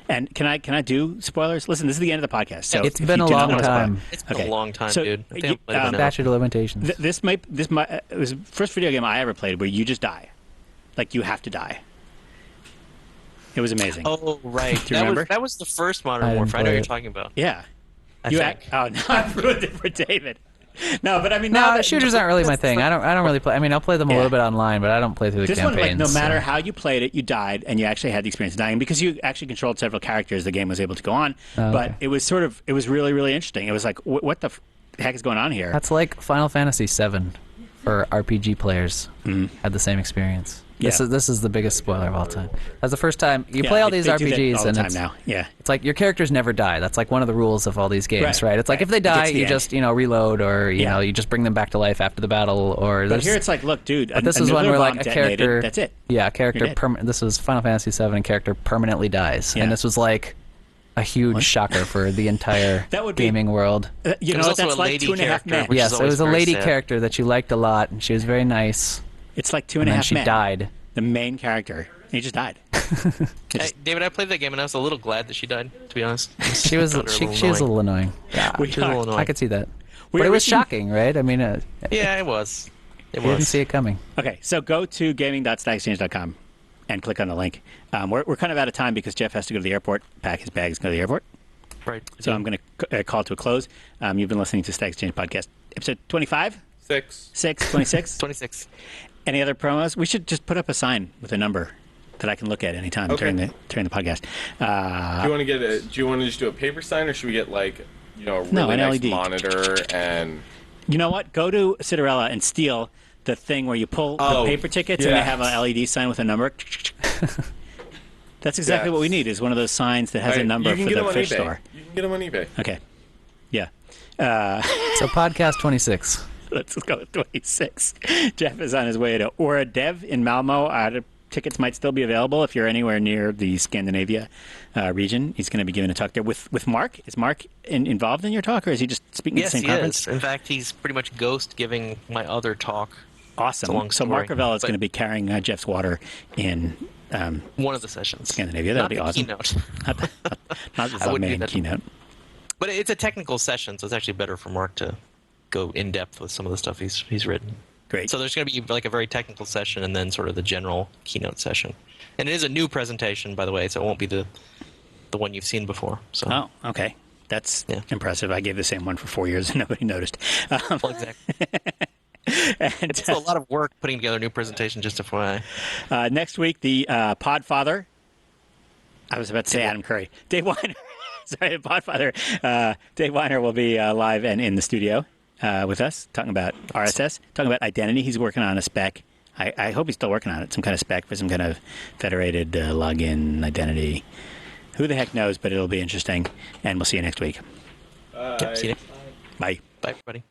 And can I do spoilers? Listen, this is the end of the podcast. So It's been a long time. It's been a long time, dude. I think I'm playing it now. Statute of limitations. It was the first video game I ever played where you just die, like you have to die. It was amazing. Oh, right. Do you remember? That was the first Modern I Warfare. I know didn't what play you're talking about. Yeah. I think. Oh no, I ruined it for David. No, but I mean, No, shooters aren't really my thing. I don't really play. I mean, I'll play them a little bit online, but I don't play through the this campaigns. one, like, no matter how you played it, you died, and you actually had the experience of dying. And because you actually controlled several characters, the game was able to go on. But it was really, really interesting. It was like, what the heck is going on here? That's like Final Fantasy VII for RPG players. Had the same experience. This is the biggest spoiler of all time. That's the first time you play all these they do that RPGs, all the and time it's now. Yeah. It's like your characters never die. That's like one of the rules of all these games, right? It's like if they It gets die, to the you end. just reload, or you know you just bring them back to life after the battle. Or But here it's like, look, dude. But this is one where like a character. That's it. Yeah, a character. You're dead. This was Final Fantasy VII. And character permanently dies, Yeah. and this was like a huge shocker for the entire That would be- gaming world. You It know, was also that's a like lady 2.5 character, men. which is Yes, it always was a very lady sad. character that you liked a lot, and she was very nice. It's like 2.5 And then men. she died. The main character. He just died. Hey, David, I played that game and I was a little glad that she died, to be honest. She was Found her she was a little annoying. Yeah, We she was a are- little annoying. I could see that, We but are it was reaching- shocking, right? I mean, Yeah, it was. It you didn't was. see it coming. Okay, so go to gaming.stackexchange.com and click on the link. We're kind of out of time because Jeff has to go to the airport, pack his bags, go to the airport. Right. So I'm going to call to a close. You've been listening to Stack Exchange Podcast, episode 25? 26? 26. Any other promos? We should just put up a sign with a number that I can look at anytime during the podcast. Do you want to just do a paper sign, or should we get like a really an nice LED monitor and? You know what? Go to Cinderella and steal the thing where you pull the paper tickets and they have an LED sign with a number. That's exactly what we need, is one of those signs that has a number for the fish store. You can get them on eBay. Okay. Yeah. So podcast 26. Let's go with 26. Jeff is on his way to Aura Dev in Malmo. Tickets might still be available if you're anywhere near the Scandinavia region. He's going to be giving a talk there with Mark. Is Mark involved in your talk, or is he just speaking at the Yes, same he conference? is. In fact, he's pretty much ghost giving my other talk. Awesome. It's a long So Mark story, Ravel is but- going to be carrying Jeff's water in One of the sessions. Scandinavia. That'd Not be the awesome. Keynote. Not the I wouldn't do main that. keynote. But it's a technical session, so it's actually better for Mark to go in depth with some of the stuff he's written. Great. So there's going to be like a very technical session and then sort of the general keynote session. And it is a new presentation, by the way, so it won't be the one you've seen before. So Oh, okay. That's impressive. I gave the same one for 4 years and nobody noticed. well, exactly. And, It's a lot of work putting together a new presentation, just FYI. next week, the Podfather. I was about to say Adam Curry. Dave Weiner. Sorry, the Podfather. Dave Weiner will be live and in the studio with us, talking about RSS, talking about identity. He's working on a spec. I hope he's still working on it. Some kind of spec for some kind of federated login identity. Who the heck knows, but it'll be interesting. And we'll see you next week. Yep, see you next. Bye. Bye, everybody.